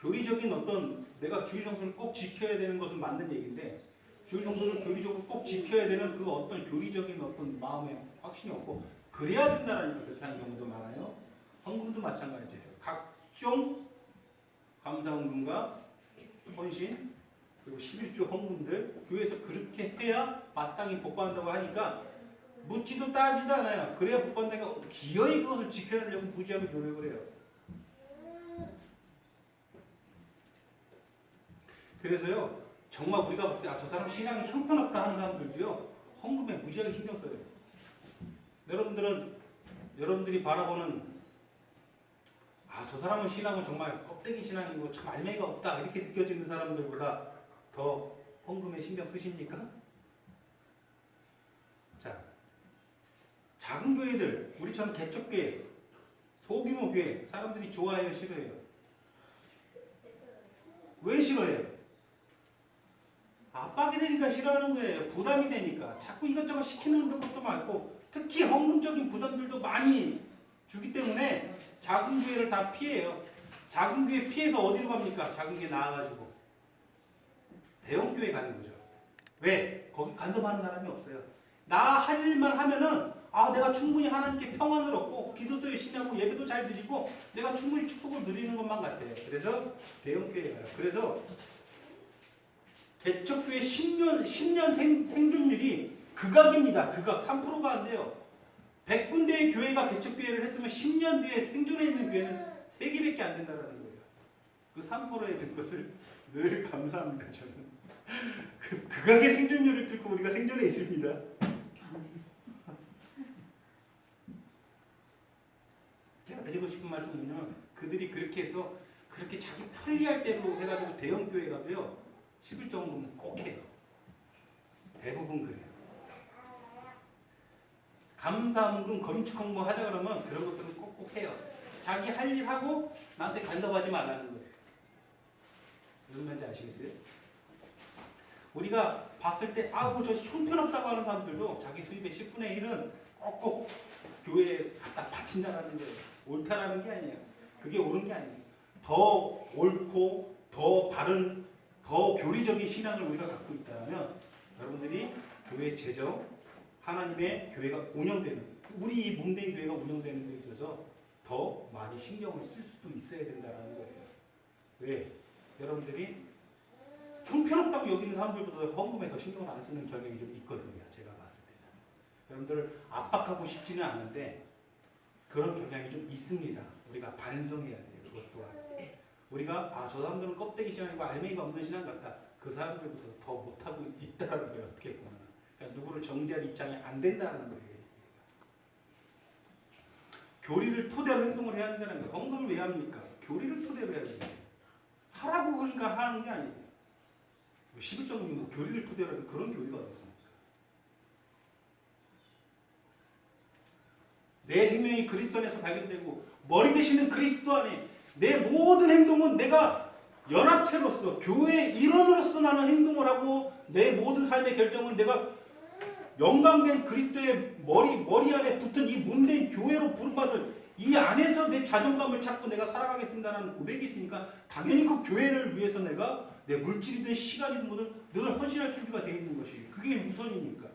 교리적인 어떤 내가 주일성수를 꼭 지켜야 되는 것은 맞는 얘기인데 주일성수를 교리적으로 꼭 지켜야 되는 그 어떤 교리적인 어떤 마음의 확신이 없고 그래야 된다라니까 그렇게 하는 경우도 많아요. 헌금도 마찬가지예요. 각종 감사헌금과 헌신 그리고 11조 헌금들 교회에서 그렇게 해야 마땅히 복받는다고 하니까 묻지도 따지도 않아요. 그래야 복받는다니까 기어이 그것을 지켜내려고 무지하게 노력을 해요. 그래서요 정말 우리가 볼 때 저 사람 신앙이 형편없다 하는 사람들도요 헌금에 무지하게 신경 써요. 여러분들이 바라보는 저 사람은 신앙은 정말 껍데기 신앙이고 참 알맹이가 없다 이렇게 느껴지는 사람들보다 더 헌금에 신경 쓰십니까? 자, 작은 교회들 우리처럼 개척교회 소규모 교회 사람들이 좋아해요 싫어해요? 왜 싫어해요? 압박이 되니까 싫어하는 거예요. 부담이 되니까 자꾸 이것저것 시키는 것도 많고 특히 헌금적인 부담들도 많이 주기 때문에 작은 교회를 다 피해요. 작은 교회 피해서 어디로 갑니까? 작은 교회 나와가지고 대형 교회 가는 거죠. 왜? 거기 간섭하는 사람이 없어요. 나 할 일만 하면은 내가 충분히 하나님께 평안을 얻고 기도도 열심히 하고 예배도 잘 드리고 내가 충분히 축복을 누리는 것만 같아요. 그래서 대형 교회 가요. 그래서 개척교회 10년 생존율이 극악입니다. 극악 3%가 안 돼요. 100군데의 교회가 개척교회를 했으면 10년 뒤에 생존해 있는 교회는 3개밖에 안 된다는 거예요. 그 3%에 든 것을 늘 감사합니다. 저는 그 극악의 생존율을 뚫고 우리가 생존해 있습니다. 제가 드리고 싶은 말씀은요. 그들이 그렇게 해서 그렇게 자기 편리할 대로 해가지고 대형 교회 가도요. 11조헌금은 꼭 해요. 대부분 그래요. 감사헌금, 건축헌금 하자 그러면 그런 것들은 꼭꼭 해요. 자기 할 일 하고 나한테 간섭하지 말라는 거예요. 무슨 말인지 아시겠어요? 우리가 봤을 때 저 형편없다고 하는 사람들도 자기 수입의 10분의 1은 꼭꼭 교회에 갖다 바친다라는 거예요. 옳다라는 게 아니에요. 그게 옳은 게 아니에요. 더 옳고 더 바른 더 교리적인 신앙을 우리가 갖고 있다면 여러분들이 교회 재정, 하나님의 교회가 운영되는 우리 이 몸된 교회가 운영되는 데 있어서 더 많이 신경을 쓸 수도 있어야 된다는 거예요. 왜? 여러분들이 형편없다고 여기는 사람들보다 헌금에 더 신경을 안 쓰는 경향이 좀 있거든요. 제가 봤을 때는. 여러분들을 압박하고 싶지는 않은데 그런 경향이 좀 있습니다. 우리가 반성해야 돼요. 그것 또한. 우리가 저 사람들은 껍데기 신앙이고 알맹이가 없는 신앙 같다. 그 사람들보다 더 못하고 있다는 거예요. 어떻게 보면. 그러니까 누구를 정죄할 입장이 안 된다는 거예요. 교리를 토대로 행동을 해야 한다는 거예요. 헌금을 왜 합니까? 교리를 토대로 해야 돼요. 하라고 그러니까 하는 게 아니에요. 11조는 교리를 토대로 하는 그런 교리가 어디 있습니까? 내 생명이 그리스도 안에서 발견되고 머리 되시는 그리스도 안에 내 모든 행동은 내가 연합체로서 교회 일원으로서 나는 행동을 하고 내 모든 삶의 결정은 내가 영광된 그리스도의 머리 안에 붙은 이 몸된 교회로 부름받은 이 안에서 내 자존감을 찾고 내가 살아가겠습니다라는 고백이 있으니까 당연히 그 교회를 위해서 내가 내 물질이든 시간이든 뭐든 늘 헌신할 준비가 되어 있는 것이 그게 우선입니까?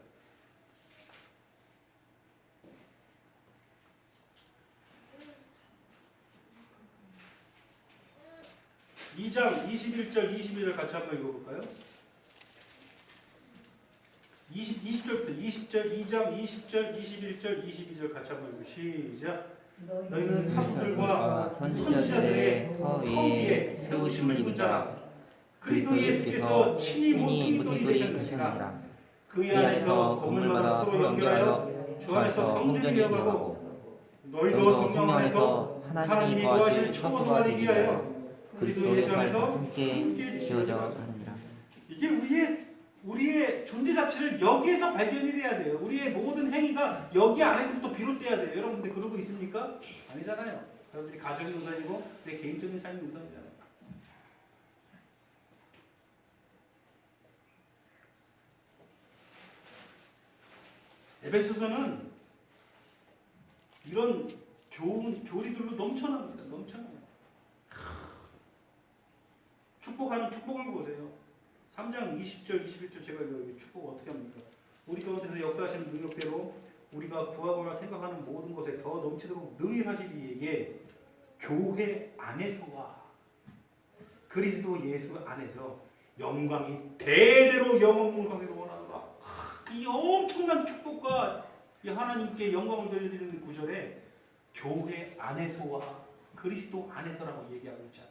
2장 21절 22절 같이 한번 읽어볼까요? 20절부터 20절 2장 20절 21절 22절 같이 한번 읽고 시작. 너희는 사도들과 선지자들의 터 위에 세우심을 입은 자라. 그리스도 예수께서 친히 모퉁이 돌이 되셨느니라. 그 안에서 건물마다 서로 연결하여 주 안에서 성전이 되어가고 너희도 성령 안에서 하나님이 거하실 초소가 되기 위하여 그리스도 예수 안에서 함께 지어져 가느니라. 이게 우리의 존재 자체를 여기에서 발견이 돼야 돼요. 우리의 모든 행위가 여기 안에서부터 비롯돼야 돼요. 여러분들 그러고 있습니까? 아니잖아요. 여러분들이 가정이 우선이고 내 개인적인 삶이 우선이잖아요. 에베소서는 이런 좋은 교리들로 넘쳐납니다. 넘쳐나요. 축복하는 축복을 보세요. 3장 20절, 21절 제가 여기 축복 어떻게 합니까? 우리 가운데서 역사하시는 능력대로 우리가 구하거나 생각하는 모든 것에 더 넘치도록 능히 하시기 이게 교회 안에서와 그리스도 예수 안에서 영광이 대대로 영원문광대로 원하노라. 이 엄청난 축복과 이 하나님께 영광을 돌려드리는 구절에 교회 안에서와 그리스도 안에서라고 얘기하고 있잖아요.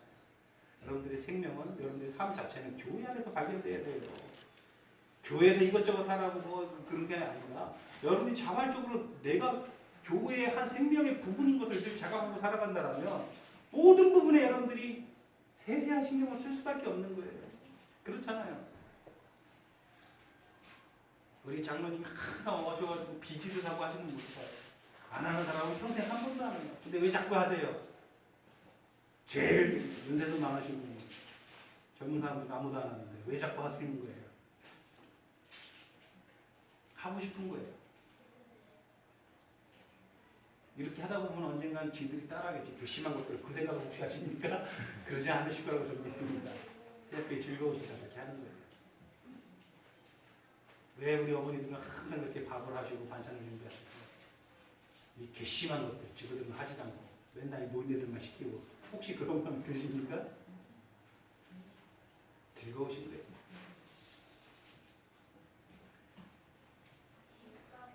여러분들의 생명은 여러분들의 삶 자체는 교회 안에서 발견돼야 돼요. 교회에서 이것저것 하라고 뭐 그런 게 아니라 여러분이 자발적으로 내가 교회의 한 생명의 부분인 것을 늘 자각하고 살아간다면 모든 부분에 여러분들이 세세한 신경을 쓸 수밖에 없는 거예요. 그렇잖아요. 우리 장로님이 항상 와셔가지고 비지를 하고 하시는 모습 봐요. 안 하는 사람은 평생 한 번도 안 해요. 근데 왜 자꾸 하세요? 제일 연세도 많으신 분이 젊은 사람들은 아무도 안 하는데 왜 자꾸 하시는 거예요? 하고 싶은 거예요. 이렇게 하다 보면 언젠간 지들이 따라하겠지. 괘씸한 것들을 그 생각을 혹시 하십니까? 그러지 않으실 거라고 저는 믿습니다. 그게 즐거우시다 그렇게 하는 거예요. 왜 우리 어머니들은 항상 그렇게 밥을 하시고 반찬을 준비하시고 이 괘씸한 것들 지그들은 하지도 않고 맨날 이 노인네들만 시키고 혹시 그런 건 그러십니까? 즐거우신데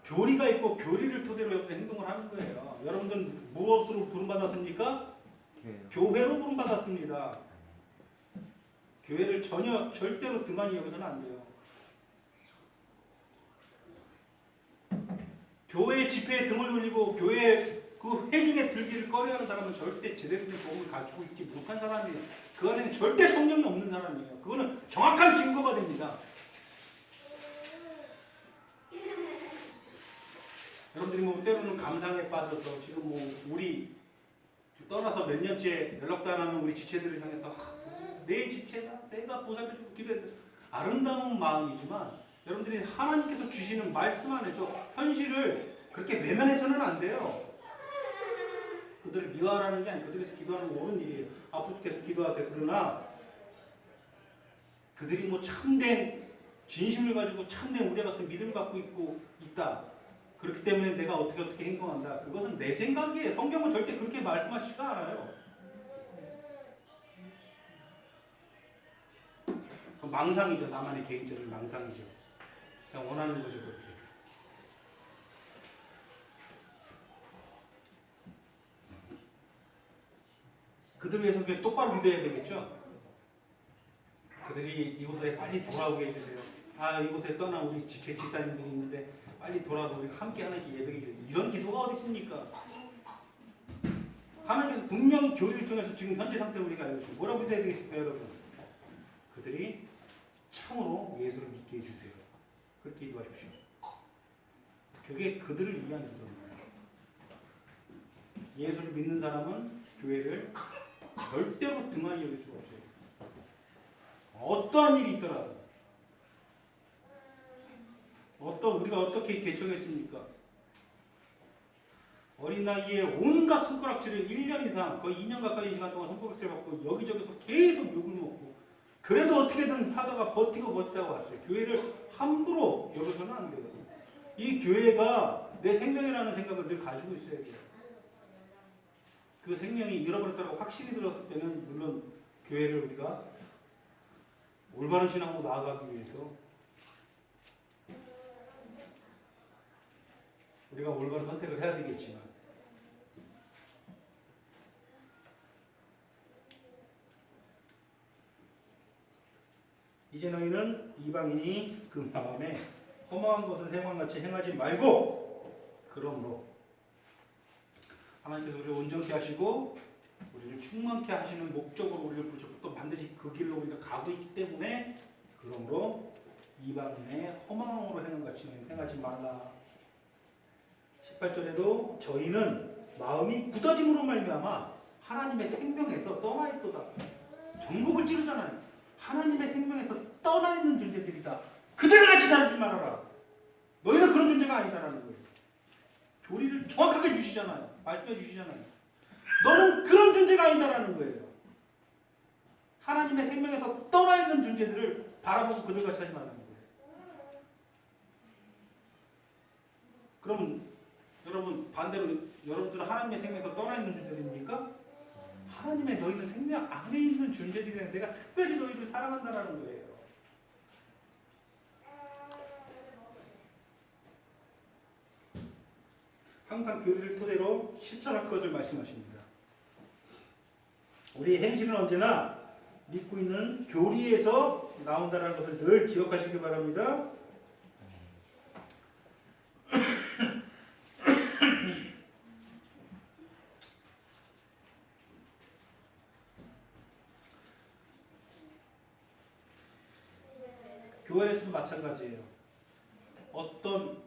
교리가 있고 교리를 토대로 옆에 행동을 하는 거예요. 여러분들 무엇으로 부름받았습니까? 교회로 부름받았습니다. 교회를 절대로 등한히 여기서는 안 돼요. 교회 집회에 등을 돌리고 교회 그 회중에 들기를 꺼려하는 사람은 절대 제대로 된 도움을 가지고 있지 못한 사람이에요. 그 안에는 절대 성령이 없는 사람이에요. 그거는 정확한 증거가 됩니다. 여러분들이 뭐 때로는 감상에 빠져서 지금 뭐 우리 떠나서 몇 년째 연락도 안 하는 우리 지체들을 향해서 내 지체가 내가 보살펴주고 기도해 아름다운 마음이지만 여러분들이 하나님께서 주시는 말씀 안에서 현실을 그렇게 외면해서는 안 돼요. 그들을 미워하라는 게 아니고 그들에서 기도하는 건 옳은 일이에요. 앞으로 계속 기도하세요. 그러나 그들이 뭐 참된 진심을 가지고 참된 우리 같은 믿음을 갖고 있다. 그렇기 때문에 내가 어떻게 행동한다. 그것은 내 생각이에요. 성경은 절대 그렇게 말씀하시지가 않아요. 망상이죠. 나만의 개인적인 망상이죠. 그냥 원하는 거죠. 그렇게. 그들 위해서 그게 똑바로 기도해야 되겠죠. 그들이 이곳에 빨리 돌아오게 해주세요. 이곳에 떠난 우리 제 집사님들이 있는데 빨리 돌아와서 우리 함께 하나님께 예배해 주세요. 이런 기도가 어디 있습니까? 하나님께서 분명히 교리를 통해서 지금 현재 상태를 우리가 알고 있어요. 뭐라고 해야 되겠습니까, 여러분? 그들이 참으로 예수를 믿게 해주세요. 그렇게 기도하십시오. 그게 그들을 위한 기도입니다. 예수를 믿는 사람은 교회를 절대로 등한히 여길 수가 없어요. 어떠한 일이 있더라도 우리가 어떻게 개척했습니까? 어린 나이에 온갖 손가락질을 1년 이상 거의 2년 가까이 시간 동안 손가락질 받고 여기저기서 계속 욕을 먹고 그래도 어떻게든 하다가 버티다가 왔어요. 교회를 함부로 여기서는 안 돼요. 이 교회가 내 생명이라는 생각을 늘 가지고 있어야 돼요. 그 생명이 잃어버렸다고 확신이 들었을 때는 물론 교회를 우리가 올바른 신앙으로 나아가기 위해서 우리가 올바른 선택을 해야 되겠지만 이제 너희는 이방인이 그 마음에 험한 것을 행함같이 행하지 말고 그러므로 하나님께서 우리를 온전케 하시고 우리를 충만케 하시는 목적으로 우리를 부르셨고 또 반드시 그 길로 우리가 가고 있기 때문에 그러므로 이방인의 허망으로 행하지 말라. 18절에도 저희는 마음이 굳어짐으로 말미암아 하나님의 생명에서 떠나 있도다. 전곡을 찌르잖아요. 하나님의 생명에서 떠나 있는 존재들이다. 그들과 같이 살지 말아라. 너희는 그런 존재가 아니다라는 거예요. 교리를 정확하게 주시잖아요. 말씀해 주시잖아요. 너는 그런 존재가 아니다라는 거예요. 하나님의 생명에서 떠나 있는 존재들을 바라보고 그들과 같이 하지 말라는 거예요. 그럼 여러분 반대로 여러분들은 하나님의 생명에서 떠나 있는 존재들입니까? 하나님의 너희는 생명 안에 있는 존재들이라 내가 특별히 너희를 사랑한다라는 거예요. 항상 교리를 토대로 실천할 것을 말씀하십니다. 우리의 행실은 언제나 믿고 있는 교리에서 나온다는 것을 늘 기억하시기 바랍니다. 교회 안에서도 마찬가지예요. 어떤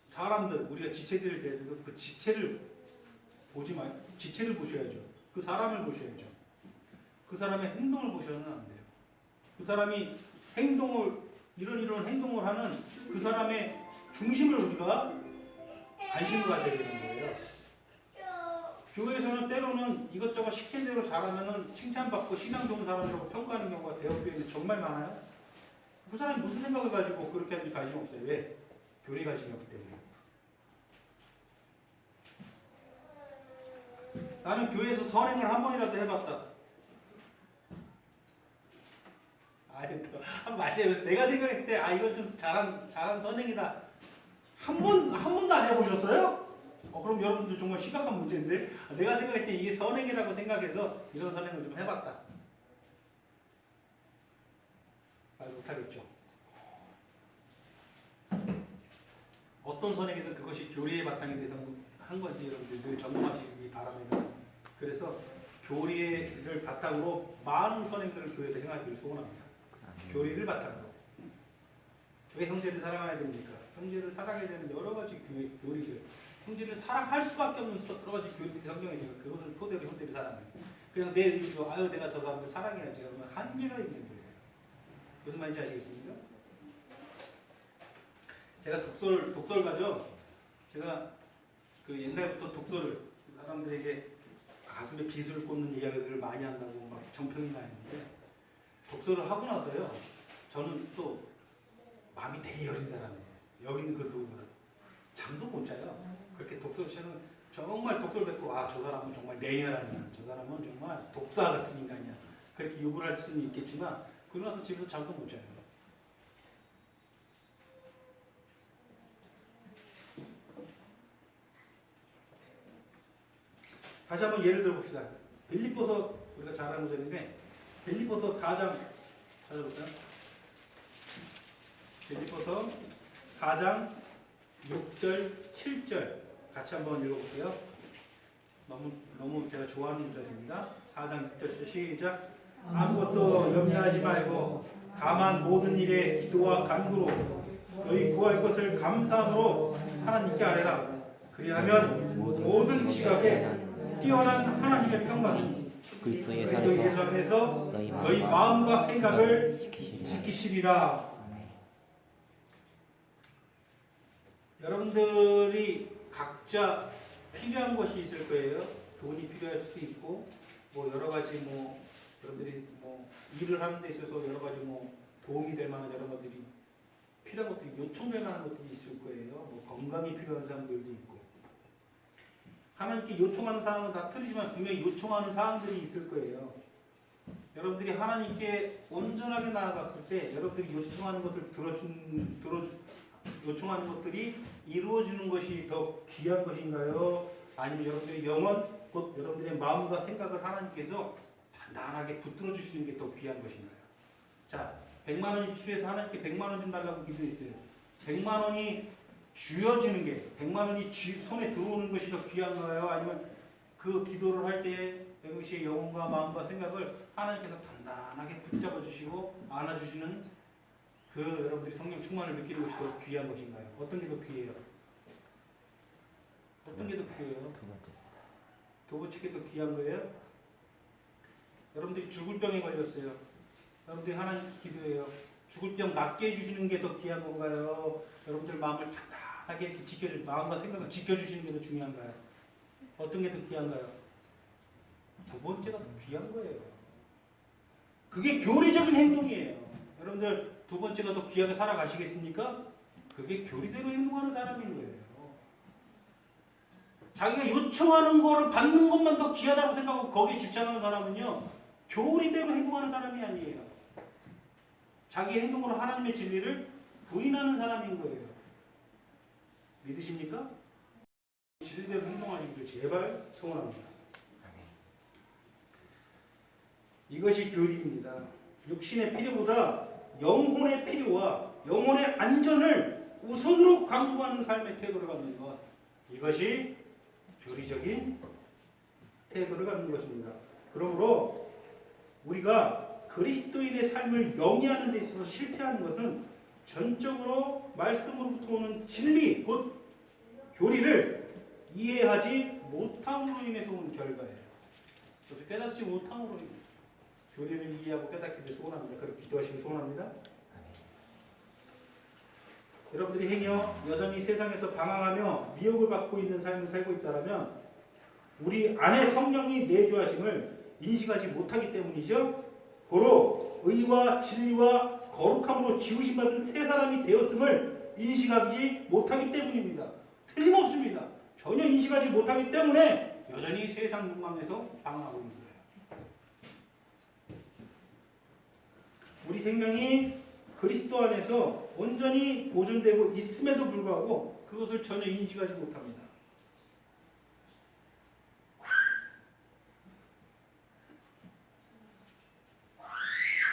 사람들, 우리가 지체들을 대해도 그 지체를 보지 말고 지체를 보셔야죠. 그 사람을 보셔야죠. 그 사람의 행동을 보셔서는 안 돼요. 그 사람이 이런 행동을 하는 그 사람의 중심을 우리가 관심을 가져야 되는 거예요. 교회에서는 때로는 이것저것 시킨 대로 잘하면은 칭찬받고 신앙 좋은 사람이라고 평가하는 경우가 대형교회에 정말 많아요. 그 사람이 무슨 생각을 가지고 그렇게 하는지 관심 없어요. 왜? 교리 관심이 없기 때문에. 나는 교회에서 선행을 한 번이라도 해봤다. 한번 말씀해보세요. 내가 생각했을 때 이건 좀 잘한 선행이다. 한 번도 안 해보셨어요? 그럼 여러분들 정말 심각한 문제인데 내가 생각할 때 이게 선행이라고 생각해서 이런 선행을 좀 해봤다. 말 못하겠죠. 어떤 선행이든 그것이 교리의 바탕에 대해서 한 건지 여러분들 늘 점검하시기 바랍니다. 그래서 교리를 바탕으로 많은 선행들을 교회에서 행하기를 소원합니다. 교리를 바탕으로. 왜 형제를 사랑해야 됩니까? 형제를 사랑해야 되는 여러 가지 교리들. 형제를 사랑할 수밖에 없는 여러 가지 교리들이 성경에 있는 그것을 토대로 형제를 사랑해요. 그냥 내 의지로 내가 저 사람을 사랑해야지 그러면 한계가 있는 거예요. 무슨 말인지 아시겠습니까? 제가 독설가죠. 제가 그 옛날부터 독설을 사람들에게 가슴에 빗을 꽂는 이야기들을 많이 한다고 막 정평이 나 있는데 독설을 하고 나서요. 저는 또 마음이 되게 여린 사람이에요. 여기 있는 그 누구보다 잠도 못 자요. 그렇게 독설 저는 정말 독설 뵙고 저 사람은 정말 내 인간이야. 저 사람은 정말 독사 같은 인간이야. 그렇게 욕을 할 수는 있겠지만 그러고 나서 집에서 잠도 못 자요. 다시 한번 예를 들어봅시다. 빌립보서 우리가 잘 아는 구절인데 빌립보서 4장 찾아볼까요? 빌립보서 4장 6절 7절 같이 한번 읽어볼게요. 너무 제가 좋아하는 구절입니다. 4장 6절 시작. 아무것도 염려하지 말고 다만 모든 일에 기도와 간구로 너희 구할 것을 감사함으로 하나님께 아뢰라. 그리하면 모든 지각에 뛰어난 하나님의 평강이 그리스도 예수 안에서 너희 마음과 생각을 지키시리라. 여러분들이 각자 필요한 것이 있을 거예요. 돈이 필요할 수도 있고 여러 가지 여러분들이 일을 하는 데 있어서 여러 가지 도움이 될 만한 여러 가지들이 필요한 것들이 요청될 만한 것들이 있을 거예요. 건강이 필요한 사람들도 있고 하나님께 요청하는 사항은 다 틀리지만 분명히 요청하는 사항들이 있을 거예요. 여러분들이 하나님께 온전하게 나아갔을 때 여러분들이 요청하는 것을 요청하는 것들이 이루어지는 것이 더 귀한 것인가요? 아니면 여러분들의 영혼, 곧 여러분들의 마음과 생각을 하나님께서 단단하게 붙들어 주시는 게 더 귀한 것인가요? 자, 100만 원이 필요해서 하나님께 100만 원 좀 달라고 기도했어요. 100만 원이 쥐어지는 게 100만 원이 손에 들어오는 것이 더 귀한가요? 아니면 그 기도를 할 때 백명 씨의 영혼과 마음과 생각을 하나님께서 단단하게 붙잡아 주시고 안아 주시는 그 여러분들이 성령 충만을 느끼는 것이 더 귀한 것인가요? 어떤 게 더 귀해요? 어떤 게 더 귀해요? 두 번째. 두 번째 게 더 귀한 거예요? 여러분들이 죽을 병에 걸렸어요. 여러분들이 하나님께 기도해요. 죽을 병 낫게 해주시는 게 더 귀한 건가요? 여러분들 마음을 단단하게 이렇게 지켜주, 마음과 생각을 지켜주시는 게 더 중요한가요? 어떤 게 더 귀한가요? 두 번째가 더 귀한 거예요. 그게 교리적인 행동이에요. 여러분들 두 번째가 더 귀하게 살아가시겠습니까? 그게 교리대로 행동하는 사람인 거예요. 자기가 요청하는 거를 받는 것만 더 귀하다고 생각하고 거기에 집착하는 사람은요, 교리대로 행동하는 사람이 아니에요. 자기 행동으로 하나님의 진리를 부인하는 사람인 거예요. 믿으십니까? 진리대로 행동하시기를 제발 소원합니다. 이것이 교리입니다. 육신의 필요보다 영혼의 필요와 영혼의 안전을 우선으로 강구하는 삶의 태도를 갖는 것, 이것이 교리적인 태도를 갖는 것입니다. 그러므로 우리가 그리스도인의 삶을 영위하는 데 있어서 실패하는 것은 전적으로 말씀으로부터 오는 진리, 곧 교리를 이해하지 못함으로 인해서 온 결과예요. 그래서 깨닫지 못함으로 인해서 교리를 이해하고 깨닫기를 소원합니다. 그렇게 기도하시길 소원합니다. 여러분들이 행여 여전히 세상에서 방황하며 미혹을 받고 있는 삶을 살고 있다면 우리 안에 성령이 내주하심을 인식하지 못하기 때문이죠. 고로 의와 진리와 거룩함으로 지으심 받은 새 사람이 되었음을 인식하지 못하기 때문입니다. 틀림없습니다. 전혀 인식하지 못하기 때문에 여전히 세상 욕망에서 방황하고 있는 거예요. 우리 생명이 그리스도 안에서 온전히 보존되고 있음에도 불구하고 그것을 전혀 인식하지 못합니다.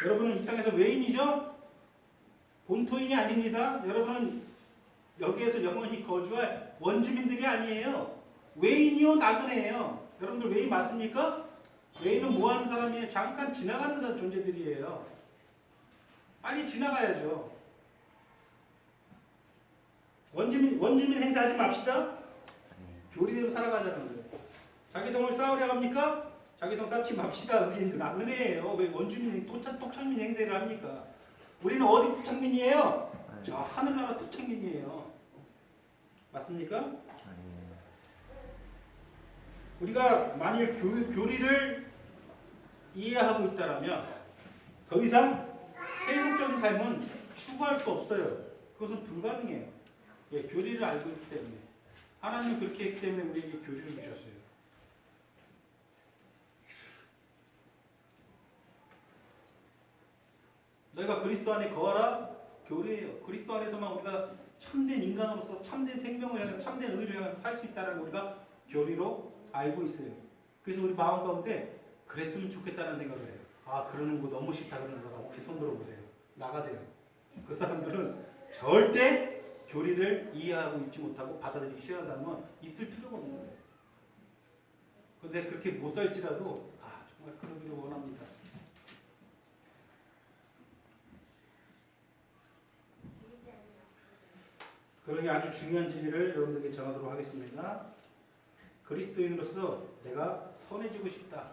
여러분은 이 땅에서 외인이죠? 본토인이 아닙니다. 여러분은 여기에서 영원히 거주할 원주민들이 아니에요. 외인이요 나그네예요. 여러분들 외인 맞습니까? 외인은 뭐하는 사람이에요? 잠깐 지나가는 존재들이에요. 빨리 지나가야죠. 원주민 행사하지 맙시다. 교리대로 살아가자는 거예요. 자기성을 쌓으려 합니까? 자기성 쌓지 맙시다. 우리는 나그네예요. 왜 원주민 토착민 행세를 합니까? 우리는 어디 토착민이에요? 저 하늘나라 토착민이에요. 맞습니까? 우리가 만일 교리를 이해하고 있다면 더 이상 세속적인 삶은 추구할 수 없어요. 그것은 불가능해요. 예, 교리를 알고 있기 때문에. 하나님은 그렇게 했기 때문에 우리에게 교리를 주셨어요. 너희가 그리스도 안에 거하라? 교리예요. 그리스도 안에서만 우리가 참된 인간으로서 참된 생명을 향해서 참된 의를 향해서 살 수 있다는 걸 우리가 교리로 알고 있어요. 그래서 우리 마음 가운데 그랬으면 좋겠다는 생각을 해요. 아, 그러는 거 너무 싫다 그러는 사람 혹시 손 들어보세요. 나가세요. 그 사람들은 절대 교리를 이해하고 있지 못하고 받아들이기 싫어하는 사람은 있을 필요가 없는 거예요. 그런데 그렇게 못 살지라도 정말 그러기를 원합니다. 그러니 아주 중요한 진리를 여러분들에게 전하도록 하겠습니다. 그리스도인으로서 내가 선해지고 싶다.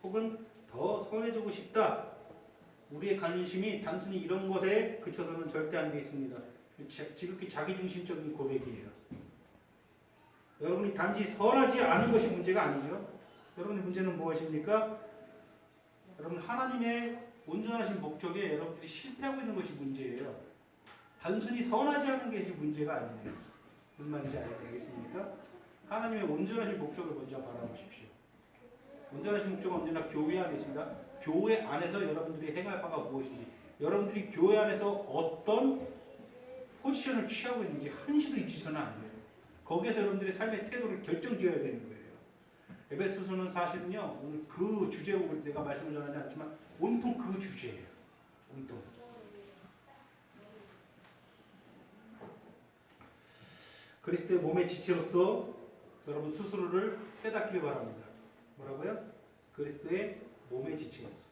혹은 더 선해지고 싶다. 우리의 관심이 단순히 이런 것에 그쳐서는 절대 안 되겠습니다. 지극히 자기중심적인 고백이에요. 여러분이 단지 선하지 않은 것이 문제가 아니죠. 여러분의 문제는 무엇입니까? 여러분 하나님의 온전하신 목적에 여러분들이 실패하고 있는 것이 문제예요. 단순히 선하지 않은 게 문제가 아니에요. 무슨 말인지 알겠습니까? 하나님의 온전하신 목적을 먼저 바라보십시오. 온전하신 목적은 언제나 교회 안에 있습니다. 교회 안에서 여러분들이 행할 바가 무엇인지, 여러분들이 교회 안에서 어떤 포지션을 취하고 있는지 한시도 잊으셔서는 안 돼요. 거기에서 여러분들의 삶의 태도를 결정지어야 되는 거예요. 에베소서는 사실은요, 오늘 그 주제로 내가 말씀을 전하지 않지만 온통 그 주제예요. 온통. 그리스도의 몸의 지체로서 여러분 스스로를 깨닫기를 바랍니다. 뭐라고요? 그리스도의 몸의 지체로서.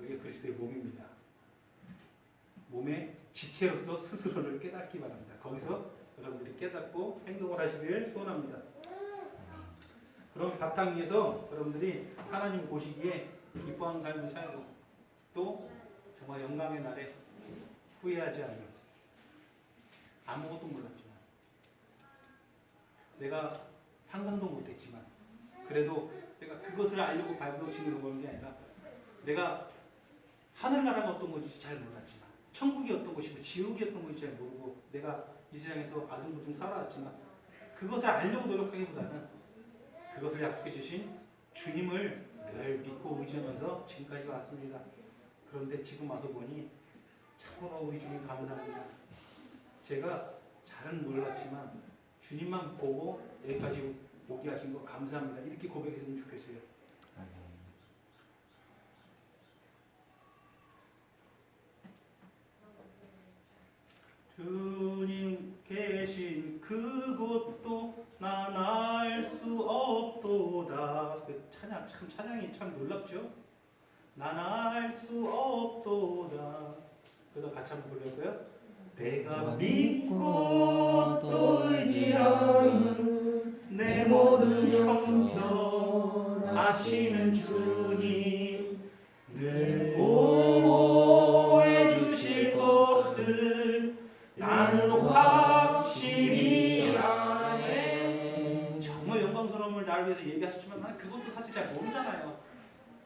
여기 그리스도의 몸입니다. 몸의 지체로서 스스로를 깨닫기 바랍니다. 거기서 여러분들이 깨닫고 행동을 하시길 소원합니다. 그럼 바탕 위에서 여러분들이 하나님 보시기에 기뻐하는 삶을 살고 또 정말 영광의 날에 후회하지 않는 아무것도 몰랐지만 내가 상상도 못했지만 그래도 내가 그것을 알려고 발버둥치는 게 아니라 내가 하늘나라가 어떤 것인지 잘 몰랐지만 천국이 어떤 것이고 지옥이 어떤 것인지 잘 모르고 내가 이 세상에서 아둥바둥 살아왔지만 그것을 알려고 노력하기보다는 그것을 약속해 주신 주님을 늘 믿고 의지하면서 지금까지 왔습니다. 그런데 지금 와서 보니 참으로 우리 주님 감사합니다. 제가 잘은 몰랐지만 주님만 보고 여기까지 오게 하신 거 감사합니다. 이렇게 고백했으면 좋겠어요. 주님 계신 그곳도 난 알 수 없도다. 그 찬양 참 찬양이 참 놀랍죠? 난 알 수 없도다. 그래서 같이 한번 부르고요. 내가 믿고 또 의지하는 내 모든 형편 아시는 주님 늘 보호해 주실 것을 나는 확실히 아네. 정말 영광스러움을 나를 위해서 얘기하셨지만 나는 그것도 사실 잘 모르잖아요.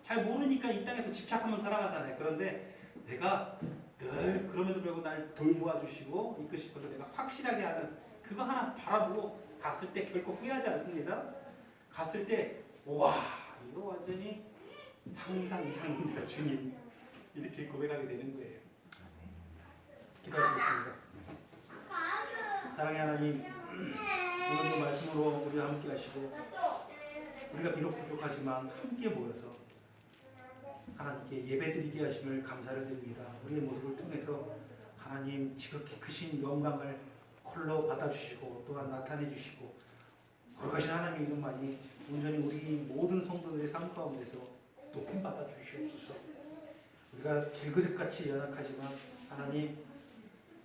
잘 모르니까 이 땅에서 집착하면서 살아가잖아요. 그런데 내가 늘 그럼에도 불구하고 날 돌보아 주시고 이끄시고서 내가 확실하게 하는 그거 하나 바라보고 갔을 때 결코 후회하지 않습니다. 갔을 때 와 이거 완전히 상상 이상입니다. 주님 이렇게 고백하게 되는 거예요. 기도하시겠습니다. 사랑의 하나님 오늘도 말씀으로 우리와 함께 하시고 우리가 비록 부족하지만 함께 모여서 하나님께 예배드리게 하심을 감사를 드립니다. 우리의 모습을 통해서 하나님 지극히 크신 영광을 홀로 받아주시고 또한 나타내 주시고 거룩하신 하나님의 이름만이 온전히 우리 모든 성도들의 삶 가운데서 높임 받아 주시옵소서. 우리가 질그릇같이 연약하지만 하나님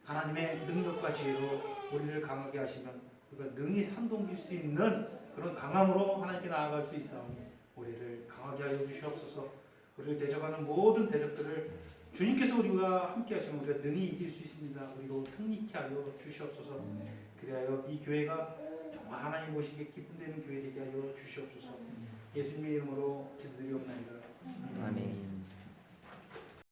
하나님의 능력과 지혜로 우리를 강하게 하시면 우리가 능히 산동길 수 있는 그런 강함으로 하나님께 나아갈 수 있사오니 우리를 강하게 하여 주시옵소서. 우리를 대적하는 모든 대적들을 주님께서 우리와 함께 하시면 우리가 능히 이길 수 있습니다. 우리로 승리케 하여 주시옵소서. 그리하여 이 교회가 정말 하나님 보시기에 기쁨되는 교회 되게 하여 주시옵소서. 예수님의 이름으로 기도드리옵나이다. 아멘.